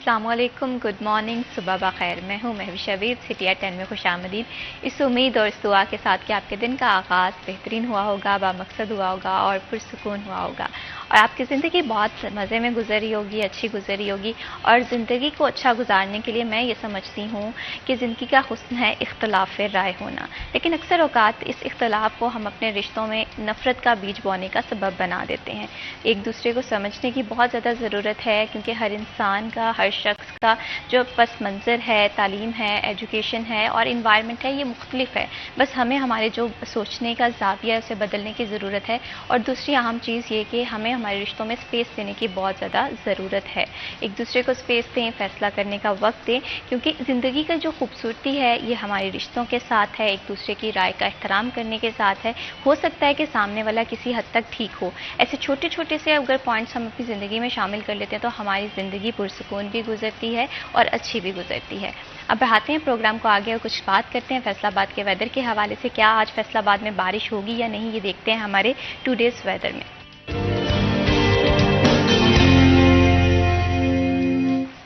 अस्सलाम वालेकुम, good morning, सुबह बखैर। मैं हूँ महविश अबीद, सिटी 10 में खुशामदीद। इस उम्मीद और इस दुआ के साथ कि आपके दिन का आगाज़ बेहतरीन हुआ होगा, बामकसद हुआ होगा और पुरसुकून हुआ होगा और आपकी ज़िंदगी बहुत मज़े में गुजरी होगी, अच्छी गुजरी होगी। और ज़िंदगी को अच्छा गुजारने के लिए मैं ये समझती हूँ कि ज़िंदगी का हुस्न है इख्तलाफ राय होना, लेकिन अक्सर औक़ात इस इख्तलाफ को हम अपने रिश्तों में नफ़रत का बीज बोने का सबब बना देते हैं। एक दूसरे को समझने की बहुत ज़्यादा ज़रूरत है, क्योंकि हर इंसान का, हर शख्स का जो पस मंज़र है, तालीम है, एजुकेशन है और इन्वायरमेंट है, ये मुख्तलिफ है। बस हमें हमारे जो सोचने का ज़ाविया है उसे बदलने की ज़रूरत है। और दूसरी अहम चीज़ ये कि हमें हमारे रिश्तों में स्पेस देने की बहुत ज़्यादा ज़रूरत है। एक दूसरे को स्पेस दें, फ़ैसला करने का वक्त दें, क्योंकि ज़िंदगी का जो खूबसूरती है ये हमारे रिश्तों के साथ है, एक दूसरे की राय का एहतराम करने के साथ है। हो सकता है कि सामने वाला किसी हद तक ठीक हो। ऐसे छोटे छोटे से अगर पॉइंट्स हम अपनी ज़िंदगी में शामिल कर लेते हैं तो हमारी ज़िंदगी पुरसुकून भी गुजरती है और अच्छी भी गुजरती है। अब बढ़ाते हैं प्रोग्राम को आगे और कुछ बात करते हैं फैसलाबाद के वेदर के हवाले से। क्या आज फैसलाबाद में बारिश होगी या नहीं, ये देखते हैं हमारे 2 डेज़ वेदर में।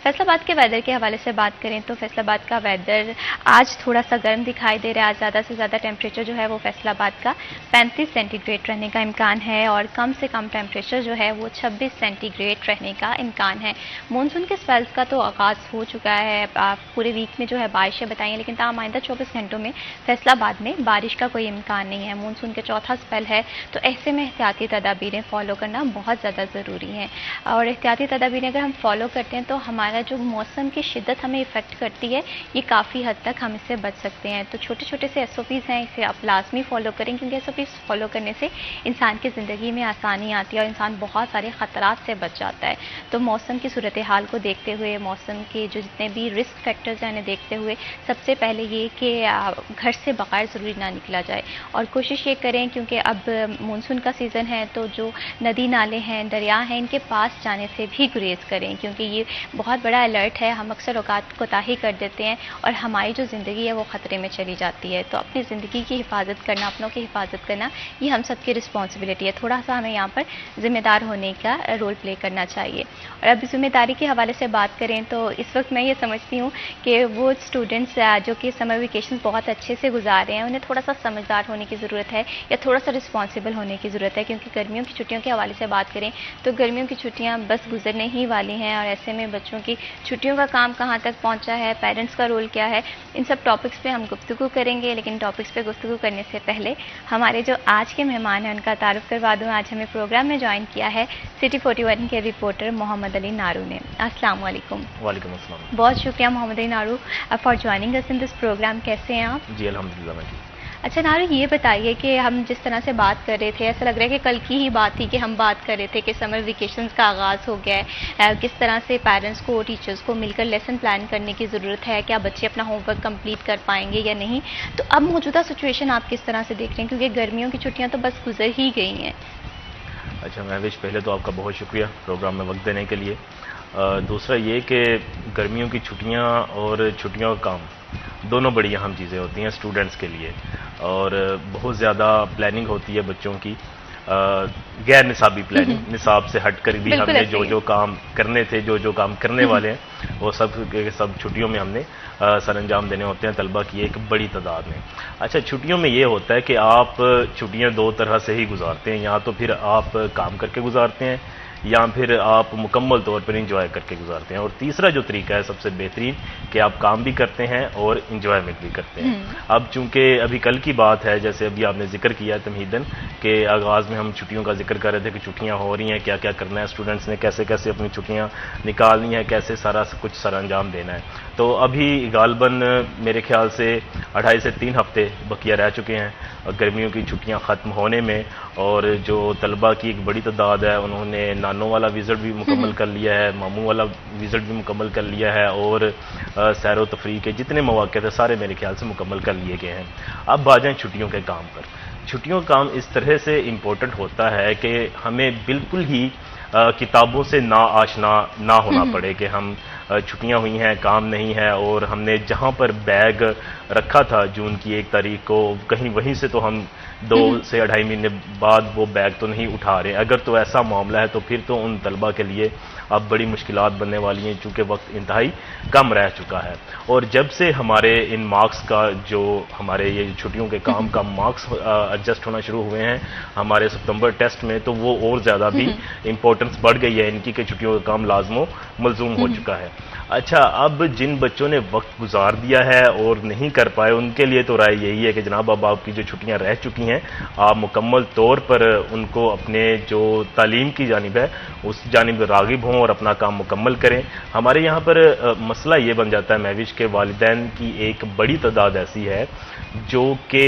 फैसलाबाद के वेदर के हवाले से बात करें तो फैसलाबाद का वेदर आज थोड़ा सा गर्म दिखाई दे रहा है। आज ज़्यादा से ज़्यादा टेम्परेचर जो है वो फैसलाबाद का 35 सेंटीग्रेड रहने का इम्कान है और कम से कम टेम्परेचर जो है वो 26 सेंटीग्रेड रहने का इम्कान है। मानसून के स्पेल्स का तो आगाज़ हो चुका है। पूरे वीक में जो है बारिशें बताई हैं, लेकिन ताम आइंदा 24 घंटों में फैसलाबाद में बारिश का कोई इम्कान नहीं है। मानसून के चौथा स्पेल है, तो ऐसे में एहतियाती तदाबीरें फ़ॉलो करना बहुत ज़्यादा ज़रूरी है। और एहतियाती तदाबीरें अगर हम फॉलो करते हैं तो हमारा जो मौसम की शिद्दत हमें इफ़ेक्ट करती है, ये काफ़ी हद तक हम इससे बच सकते हैं। तो छोटे छोटे से SOPs हैं, इसे आप लाजमी फ़ॉलो करें, क्योंकि SOPs फ़ॉलो करने से इंसान की ज़िंदगी में आसानी आती है और इंसान बहुत सारे ख़तरात से बच जाता है। तो मौसम की सूरत हाल को देखते हुए, मौसम के जो जितने भी रिस्क फैक्टर्स हैं उन्हें देखते हुए, सबसे पहले ये कि घर से बग़ैर ज़रूरी ना निकला जाए और कोशिश ये करें, क्योंकि अब मानसून का सीज़न है, तो जो नदी नाले हैं, दरिया हैं, इनके पास जाने से भी गुरेज़ करें, क्योंकि ये बहुत बड़ा अलर्ट है। हम अक्सर औकात कोताही कर देते हैं और हमारी जो ज़िंदगी है वो ख़तरे में चली जाती है। तो अपनी ज़िंदगी की हिफाजत करना, अपनों की हिफाजत करना, ये हम सब की रिस्पॉन्सिबिलिटी है। थोड़ा सा हमें यहाँ पर ज़िम्मेदार होने का रोल प्ले करना चाहिए। और अब ज़िम्मेदारी के हवाले से बात करें तो इस वक्त मैं ये समझती हूँ कि वो स्टूडेंट्स जो कि समर वेकेशन बहुत अच्छे से गुजार रहे हैं, उन्हें थोड़ा सा समझदार होने की ज़रूरत है या थोड़ा सा रिस्पॉन्सिबल होने की ज़रूरत है। क्योंकि गर्मियों की छुट्टियों के हवाले से बात करें तो गर्मियों की छुट्टियाँ बस गुजरने ही वाली हैं और ऐसे में बच्चों की छुट्टियों का काम कहाँ तक पहुँचा है, पेरेंट्स का रोल क्या है, इन सब टॉपिक्स पे हम गुफ्तगू करेंगे। लेकिन टॉपिक्स पे गुफ्तगू करने से पहले हमारे जो आज के मेहमान हैं उनका तारुफ करवा दूँ। आज हमें प्रोग्राम में ज्वाइन किया है सिटी 41 के रिपोर्टर मोहम्मद अली नारू ने। अस्सलाम वालेकुम। वालेकुम अस्सलाम। बहुत शुक्रिया Mohammad Ali Naru for joining us in this program. कैसे हैं आप? जी अल्हम्दुलिल्लाह मैं ठीक। अच्छा नारू, ये बताइए कि हम जिस तरह से बात कर रहे थे, ऐसा लग रहा है कि कल की ही बात थी कि हम बात कर रहे थे कि समर वेकेशंस का आगाज़ हो गया है। किस तरह से पेरेंट्स को, टीचर्स को मिलकर लेसन प्लान करने की ज़रूरत है, क्या बच्चे अपना होमवर्क कंप्लीट कर पाएंगे या नहीं। तो अब मौजूदा सिचुएशन आप किस तरह से देख रहे हैं, क्योंकि गर्मियों की छुट्टियाँ तो बस गुजर ही गई हैं। अच्छा महविश, पहले तो आपका बहुत शुक्रिया प्रोग्राम में वक्त देने के लिए। दूसरा ये कि गर्मियों की छुट्टियां और छुट्टियों का काम दोनों बड़ी अहम चीज़ें होती हैं स्टूडेंट्स के लिए और बहुत ज़्यादा प्लानिंग होती है बच्चों की, गैर निसाबी प्लानिंग। निसाब से हट कर भी हमने जो जो काम करने थे, जो जो काम करने वाले हैं, वो सब छुट्टियों में हमने सर अंजाम देने होते हैं तलबा की एक बड़ी तादाद में। अच्छा, छुट्टियों में ये होता है कि आप छुट्टियां दो तरह से ही गुजारते हैं, या तो फिर आप काम करके गुजारते हैं या फिर आप मुकम्मल तौर पर इंजॉय करके गुजारते हैं। और तीसरा जो तरीका है सबसे बेहतरीन कि आप काम भी करते हैं और इंजॉयमेंट भी करते हैं। अब चूंकि अभी कल की बात है, जैसे अभी आपने जिक्र किया तमहीदन के आगाज़ में हम छुट्टियों का जिक्र कर रहे थे कि छुट्टियां हो रही हैं, क्या क्या करना है स्टूडेंट्स ने, कैसे कैसे अपनी छुट्टियां निकालनी है, कैसे सारा कुछ सर अंजाम देना है। तो अभी गालबन मेरे ख्याल से 2.5 से 3 हफ्ते बकिया रह चुके हैं गर्मियों की छुट्टियां ख़त्म होने में। और जो तलबा की एक बड़ी तादाद है उन्होंने नानों वाला विज़िट भी मुकम्मल कर लिया है, मामू वाला विज़िट भी मुकम्मल कर लिया है और सैर व तफरीह के जितने मौक़े थे सारे मेरे ख्याल से मुकम्मल कर लिए गए हैं। अब आ जाएँ छुट्टियों के काम पर। छुट्टियों का काम इस तरह से इम्पोर्टेंट होता है कि हमें बिल्कुल ही किताबों से ना आशना ना होना पड़े कि हम छुट्टियां हुई हैं, काम नहीं है और हमने जहां पर बैग रखा था जून की 1 तारीख को, कहीं वहीं से तो हम 2 से 2.5 महीने बाद वो बैग तो नहीं उठा रहे। अगर तो ऐसा मामला है तो फिर तो उन तलबा के लिए अब बड़ी मुश्किलात बनने वाली हैं, चूंकि वक्त इंतहाई कम रह चुका है। और जब से हमारे इन मार्क्स का जो हमारे ये छुट्टियों के काम का मार्क्स एडजस्ट होना शुरू हुए हैं हमारे सितंबर टेस्ट में, तो वो और ज़्यादा भी इंपॉर्टेंस बढ़ गई है इनकी कि छुट्टियों का काम लाजमो मलजूम हो चुका है। अच्छा, अब जिन बच्चों ने वक्त गुजार दिया है और नहीं कर पाए उनके लिए तो राय यही है कि जनाब अब आपकी जो छुट्टियां रह चुकी हैं आप मुकम्मल तौर पर उनको अपने जो तालीम की जानिब है उस जानिब रागिब हों और अपना काम मुकम्मल करें। हमारे यहाँ पर मसला ये बन जाता है महविश के वालिदैन की एक बड़ी तादाद ऐसी है जो कि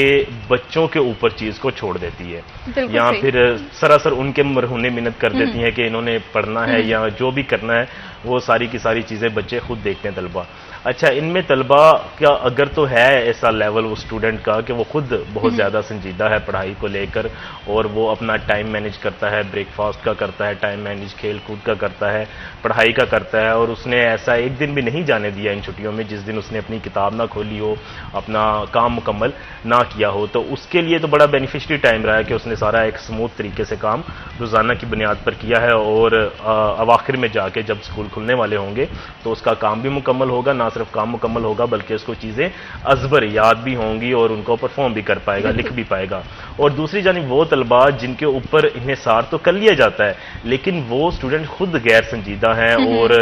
बच्चों के ऊपर चीज़ को छोड़ देती है या फिर सरासर उनके मरहूने मिन्नत कर देती हैं कि इन्होंने पढ़ना है या जो भी करना है वो सारी की सारी चीज़ें बच्चे खुद देखते हैं तलबा। अच्छा, इनमें तलबा का अगर तो है ऐसा लेवल उस स्टूडेंट का कि वो खुद बहुत ज़्यादा संजीदा है पढ़ाई को लेकर और वो अपना टाइम मैनेज करता है, ब्रेकफास्ट का करता है टाइम मैनेज, खेल कूद का करता है, पढ़ाई का करता है, और उसने ऐसा एक दिन भी नहीं जाने दिया इन छुट्टियों में जिस दिन उसने अपनी किताब ना खोली हो, अपना काम मुकम्मल ना किया हो, तो उसके लिए तो बड़ा बेनिफिशरी टाइम रहा है कि उसने सारा एक स्मूथ तरीके से काम रोज़ाना की बुनियाद पर किया है और अवाखिर में जाके जब स्कूल खुलने वाले होंगे तो उसका काम भी मुकम्मल होगा, ना सिर्फ काम मुकम्मल होगा बल्कि उसको चीज़ें अजबर याद भी होंगी और उनको परफॉर्म भी कर पाएगा, लिख भी पाएगा। और दूसरी जानिब वो तलबा जिनके ऊपर इन्हिसार तो कर लिया जाता है लेकिन वो स्टूडेंट खुद गैर संजीदा हैं और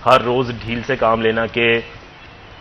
हर रोज़ ढील से काम लेना के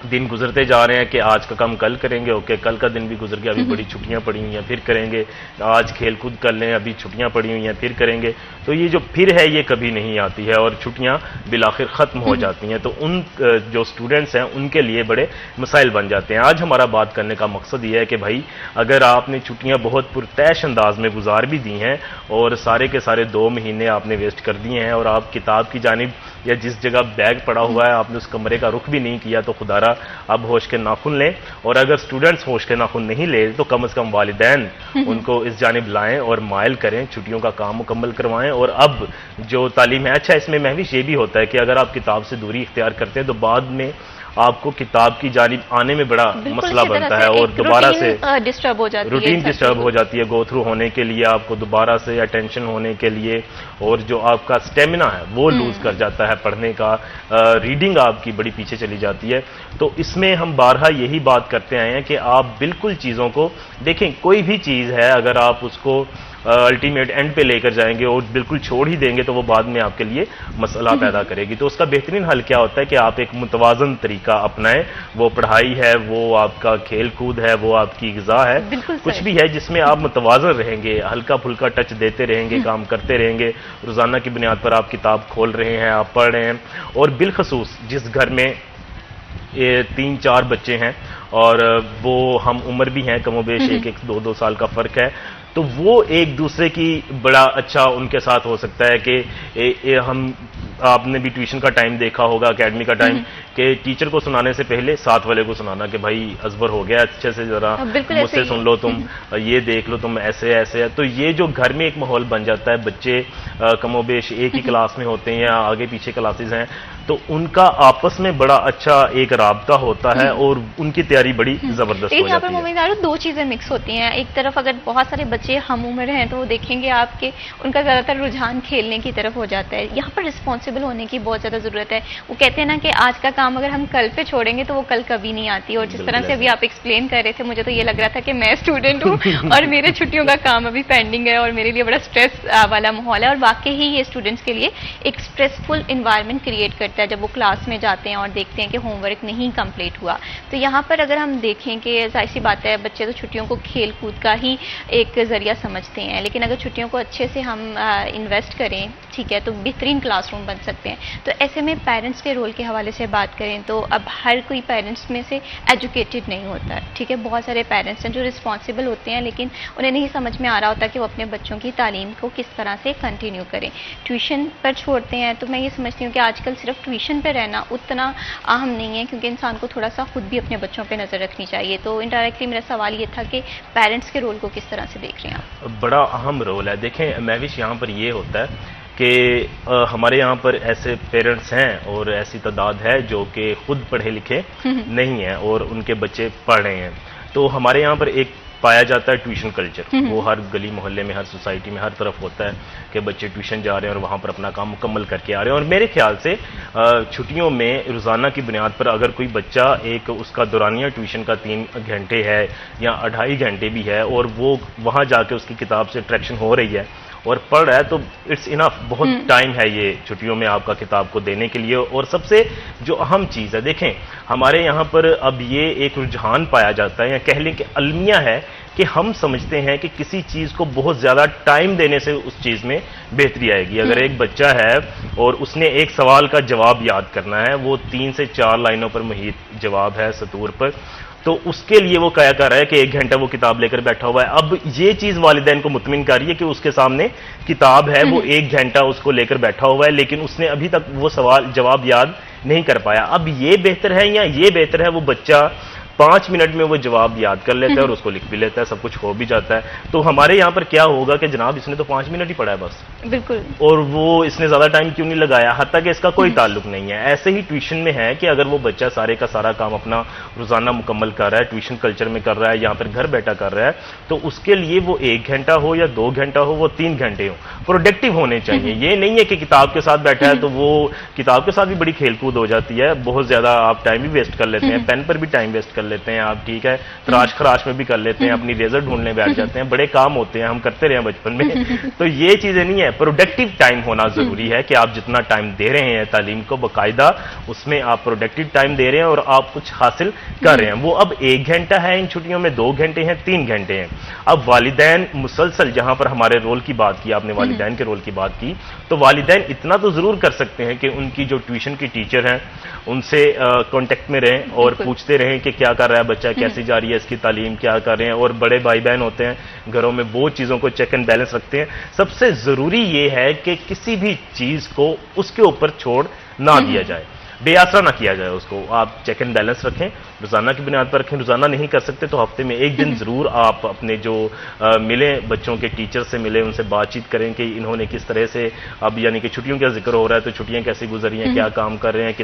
दिन गुजरते जा रहे हैं कि आज का काम कल करेंगे, ओके कल का दिन भी गुजर गया, अभी बड़ी छुट्टियां पड़ी हुई हैं फिर करेंगे, आज खेल कूद कर लें, अभी छुट्टियां पड़ी हुई हैं फिर करेंगे, तो ये जो फिर है ये कभी नहीं आती है और छुट्टियां बिलाखिर ख़त्म हो जाती हैं। तो उन जो स्टूडेंट्स हैं उनके लिए बड़े मसाइल बन जाते हैं। आज हमारा बात करने का मकसद ये है कि भाई अगर आपने छुट्टियाँ बहुत पुरतैश अंदाज में गुजार भी दी हैं और सारे के सारे 2 महीने आपने वेस्ट कर दिए हैं और आप किताब की जानिब या जिस जगह बैग पड़ा हुआ है आपने उस कमरे का रुख भी नहीं किया, तो खुदारा अब होश के नाखुन लें। और अगर स्टूडेंट्स होश के नाखुन नहीं ले तो कम से कम वालिदैन उनको इस जानिब लाएं और मायल करें, छुट्टियों का काम मुकम्मल करवाएं। और अब जो तालीम है, अच्छा इसमें महविश ये भी होता है कि अगर आप किताब से दूरी इख्तियार करते हैं तो बाद में आपको किताब की जानिब आने में बड़ा मसला बनता है और दोबारा से डिस्टर्ब हो जाती है, रूटीन डिस्टर्ब हो जाती है। गो थ्रू होने के लिए आपको दोबारा से अटेंशन होने के लिए और जो आपका स्टेमिना है वो लूज कर जाता है पढ़ने का, रीडिंग आपकी बड़ी पीछे चली जाती है। तो इसमें हम बारहा यही बात करते आए हैं कि आप बिल्कुल चीज़ों को देखें, कोई भी चीज़ है अगर आप उसको अल्टीमेट एंड पे लेकर जाएंगे और बिल्कुल छोड़ ही देंगे तो वो बाद में आपके लिए मसला पैदा करेगी। तो उसका बेहतरीन हल क्या होता है कि आप एक मुतवाजन तरीका अपनाएं, वो पढ़ाई है, वो आपका खेल कूद है, वो आपकी ग़िज़ा है, कुछ भी है जिसमें आप मुतवाजन रहेंगे, हल्का फुल्का टच देते रहेंगे, काम करते रहेंगे, रोज़ाना की बुनियाद पर आप किताब खोल रहे हैं, आप पढ़ रहे हैं। और बिलखसूस जिस घर में 3-4 बच्चे हैं और वो हम उम्र भी हैं कमोबेश 1-1, 2-2 साल का फ़र्क है, तो वो एक दूसरे की बड़ा अच्छा उनके साथ हो सकता है कि हम आपने भी ट्यूशन का टाइम देखा होगा, एकेडमी का टाइम, कि टीचर को सुनाने से पहले साथ वाले को सुनाना कि भाई अजबर हो गया, अच्छे से जरा मुझसे सुन लो, तुम ये देख लो, तुम ऐसे ऐसे है। तो ये जो घर में एक माहौल बन जाता है, बच्चे कमोबेश एक ही क्लास में होते हैं या आगे पीछे क्लासेस हैं, तो उनका आपस में बड़ा अच्छा एक राबता होता है और उनकी तैयारी बड़ी जबरदस्त हो जाती है। यहाँ पर 2 चीजें मिक्स होती हैं। एक तरफ अगर बहुत सारे बच्चे हम उम्र हैं तो वो देखेंगे आपके उनका ज्यादातर रुझान खेलने की तरफ हो जाता है। यहाँ पर रिस्पॉन्सिबल होने की बहुत ज्यादा जरूरत है। वो कहते हैं ना कि आज का काम अगर हम कल पे छोड़ेंगे तो वो कल कभी नहीं आती। और जिस तरह से अभी आप एक्सप्लेन कर रहे थे, मुझे तो ये लग रहा था कि मैं स्टूडेंट हूँ और मेरे छुट्टियों का काम अभी पेंडिंग है और मेरे लिए बड़ा स्ट्रेस वाला माहौल है। और वाकई ही ये स्टूडेंट्स के लिए एक स्ट्रेसफुल इन्वायरमेंट क्रिएट करता है जब वो क्लास में जाते हैं और देखते हैं कि होमवर्क नहीं कंप्लीट हुआ। तो यहाँ पर अगर हम देखें कि जाहिर सी बात है बच्चे तो छुट्टियों को खेल कूद का ही एक जरिया समझते हैं, लेकिन अगर छुट्टियों को अच्छे से हम इन्वेस्ट करें, ठीक है, तो बेहतरीन क्लासरूम बन सकते हैं। तो ऐसे में पेरेंट्स के रोल के हवाले से बात करें तो अब हर कोई पेरेंट्स में से एजुकेटेड नहीं होता है, ठीक है। बहुत सारे पेरेंट्स हैं जो रिस्पॉन्सिबल होते हैं लेकिन उन्हें नहीं समझ में आ रहा होता कि वो अपने बच्चों की तालीम को किस तरह से कंटिन्यू करें। ट्यूशन पर छोड़ते हैं। तो मैं ये समझती हूँ कि आजकल सिर्फ ट्यूशन पर रहना उतना अहम नहीं है, क्योंकि इंसान को थोड़ा सा खुद भी अपने बच्चों पर नज़र रखनी चाहिए। तो इनडायरेक्टली मेरा सवाल ये था कि पेरेंट्स के रोल को किस तरह से देख रहे हैं आप? बड़ा अहम रोल है। देखें महविश, यहाँ पर ये होता है कि हमारे यहाँ पर ऐसे पेरेंट्स हैं और ऐसी तादाद है जो कि खुद पढ़े लिखे नहीं हैं और उनके बच्चे पढ़ रहे हैं। तो हमारे यहाँ पर एक पाया जाता है ट्यूशन कल्चर। वो हर गली मोहल्ले में, हर सोसाइटी में, हर तरफ होता है कि बच्चे ट्यूशन जा रहे हैं और वहाँ पर अपना काम मुकम्मल करके आ रहे हैं। और मेरे ख्याल से छुट्टियों में रोज़ाना की बुनियाद पर अगर कोई बच्चा एक उसका दौरानिया ट्यूशन का 3 घंटे है या 2.5 घंटे भी है और वो वहाँ जाके उसकी किताब से अट्रैक्शन हो रही है और पढ़ रहा है, तो इट्स इनफ, बहुत टाइम है ये छुट्टियों में आपका किताब को देने के लिए। और सबसे जो अहम चीज़ है, देखें हमारे यहाँ पर अब ये एक रुझान पाया जाता है या कह लें कि अलमिया है कि हम समझते हैं कि किसी चीज़ को बहुत ज़्यादा टाइम देने से उस चीज़ में बेहतरी आएगी। अगर एक बच्चा है और उसने एक सवाल का जवाब याद करना है, वो 3 से 4 लाइनों पर मुहित जवाब है सतूर पर, तो उसके लिए वो क्या कर रहा है कि 1 घंटा वो किताब लेकर बैठा हुआ है। अब ये चीज़ वालिदैन को मुतमिन कर रही है कि उसके सामने किताब है, वो 1 घंटा उसको लेकर बैठा हुआ है, लेकिन उसने अभी तक वो सवाल जवाब याद नहीं कर पाया। अब ये बेहतर है या ये बेहतर है वो बच्चा 5 मिनट में वो जवाब याद कर लेता है और उसको लिख भी लेता है, सब कुछ हो भी जाता है। तो हमारे यहाँ पर क्या होगा कि जनाब इसने तो 5 मिनट ही पढ़ा है बस, बिल्कुल, और वो इसने ज्यादा टाइम क्यों नहीं लगाया, हत्ता कि इसका कोई ताल्लुक नहीं है। ऐसे ही ट्यूशन में है कि अगर वो बच्चा सारे का सारा काम अपना रोजाना मुकम्मल कर रहा है, ट्यूशन कल्चर में कर रहा है, यहाँ पर घर बैठा कर रहा है, तो उसके लिए वो 1 घंटा हो या 2 घंटा हो, वो 3 घंटे हो, प्रोडक्टिव होने चाहिए। ये नहीं है कि किताब के साथ बैठा है तो वो किताब के साथ भी बड़ी खेलकूद हो जाती है, बहुत ज्यादा आप टाइम भी वेस्ट कर लेते हैं, पेन पर भी टाइम वेस्ट कर लेते हैं आप, ठीक है, तराश खराश में भी कर लेते हैं, अपनी रेजर ढूंढने बैठ जाते हैं, बड़े काम होते हैं, हम करते रहे हैं बचपन में। तो ये चीजें नहीं है, प्रोडक्टिव टाइम होना जरूरी है कि आप जितना टाइम दे रहे हैं तालीम को बाकायदा उसमें आप प्रोडक्टिव टाइम दे रहे हैं और आप कुछ हासिल कर रहे हैं। वो अब 1 घंटा है इन छुट्टियों में, 2 घंटे हैं, 3 घंटे हैं। अब वालिदैन मुसलसल, जहां पर हमारे रोल की बात की आपने, वालिदैन के रोल की बात की, तो वालिदैन इतना तो जरूर कर सकते हैं कि उनकी जो ट्यूशन की टीचर हैं उनसे कांटेक्ट में रहें और पूछते रहें कि क्या कर रहा है बच्चा, कैसी जा रही है इसकी तालीम, क्या कर रहे हैं। और बड़े भाई बहन होते हैं घरों में, वो चीज़ों को चेक एंड बैलेंस रखते हैं। सबसे ज़रूरी ये है कि किसी भी चीज़ को उसके ऊपर छोड़ ना दिया जाए, बेआसरा ना किया जाए उसको। आप चेक एंड बैलेंस रखें, रोज़ाना की बुनियाद पर रखें। रोज़ाना नहीं कर सकते तो हफ्ते में 1 दिन ज़रूर आप अपने जो मिलें, बच्चों के टीचर से मिलें, उनसे बातचीत करें कि इन्होंने किस तरह से, अब यानी कि छुट्टियों का जिक्र हो रहा है तो छुट्टियां कैसे गुजरी हैं, क्या काम कर रहे हैं,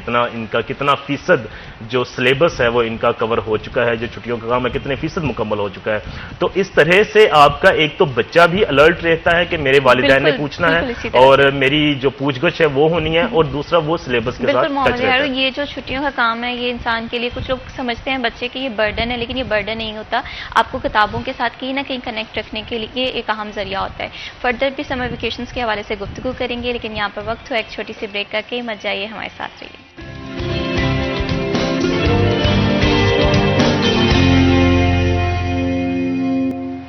कितना फीसद जो सिलेबस है वो इनका कवर हो चुका है, जो छुट्टियों का काम है कितने फीसद मुकम्मल हो चुका है। तो इस तरह से आपका एक तो बच्चा भी अलर्ट रहता है कि मेरे वालिदैन ने पूछना है और मेरी जो पूछगछ है वो होनी है, और दूसरा वो सिलेबस के साथ टच रहता है। ये जो छुट्टियों का काम है, ये इंसान के लिए, कुछ लोग समझते हैं बच्चे की ये बर्डन है, लेकिन ये बर्डन नहीं होता। आपको किताबों के साथ कहीं ना कहीं कनेक्ट रखने के लिए एक अहम जरिया होता है। फर्दर भी समर वेकेशंस के हवाले से गुफ्तगू करेंगे, लेकिन यहाँ पर वक्त हो एक छोटी सी ब्रेक करके मत जाइए, हमारे साथ रहिए।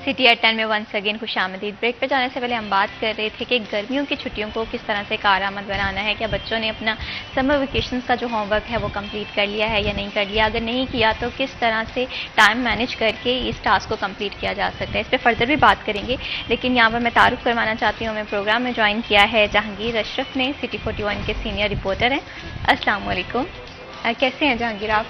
सिटी एट 10 में वंस अगेन खुशामदीद। ब्रेक पे जाने से पहले हम बात कर रहे थे कि गर्मियों की छुट्टियों को किस तरह से कारआमद बनाना है। क्या बच्चों ने अपना समर वेकेशन का जो होमवर्क है वो कंप्लीट कर लिया है या नहीं कर लिया, अगर नहीं किया तो किस तरह से टाइम मैनेज करके इस टास्क को कंप्लीट किया जा सकता है। इस पर फर्दर भी बात करेंगे, लेकिन यहाँ पर मैं तारुफ करवाना चाहती हूँ, हमें प्रोग्राम में ज्वाइन किया है जहांगीर अशरफ ने, सिटी 41 के सीनियर रिपोर्टर हैं। अस्सलाम वालेकुम, कैसे हैं जहांगीर आप?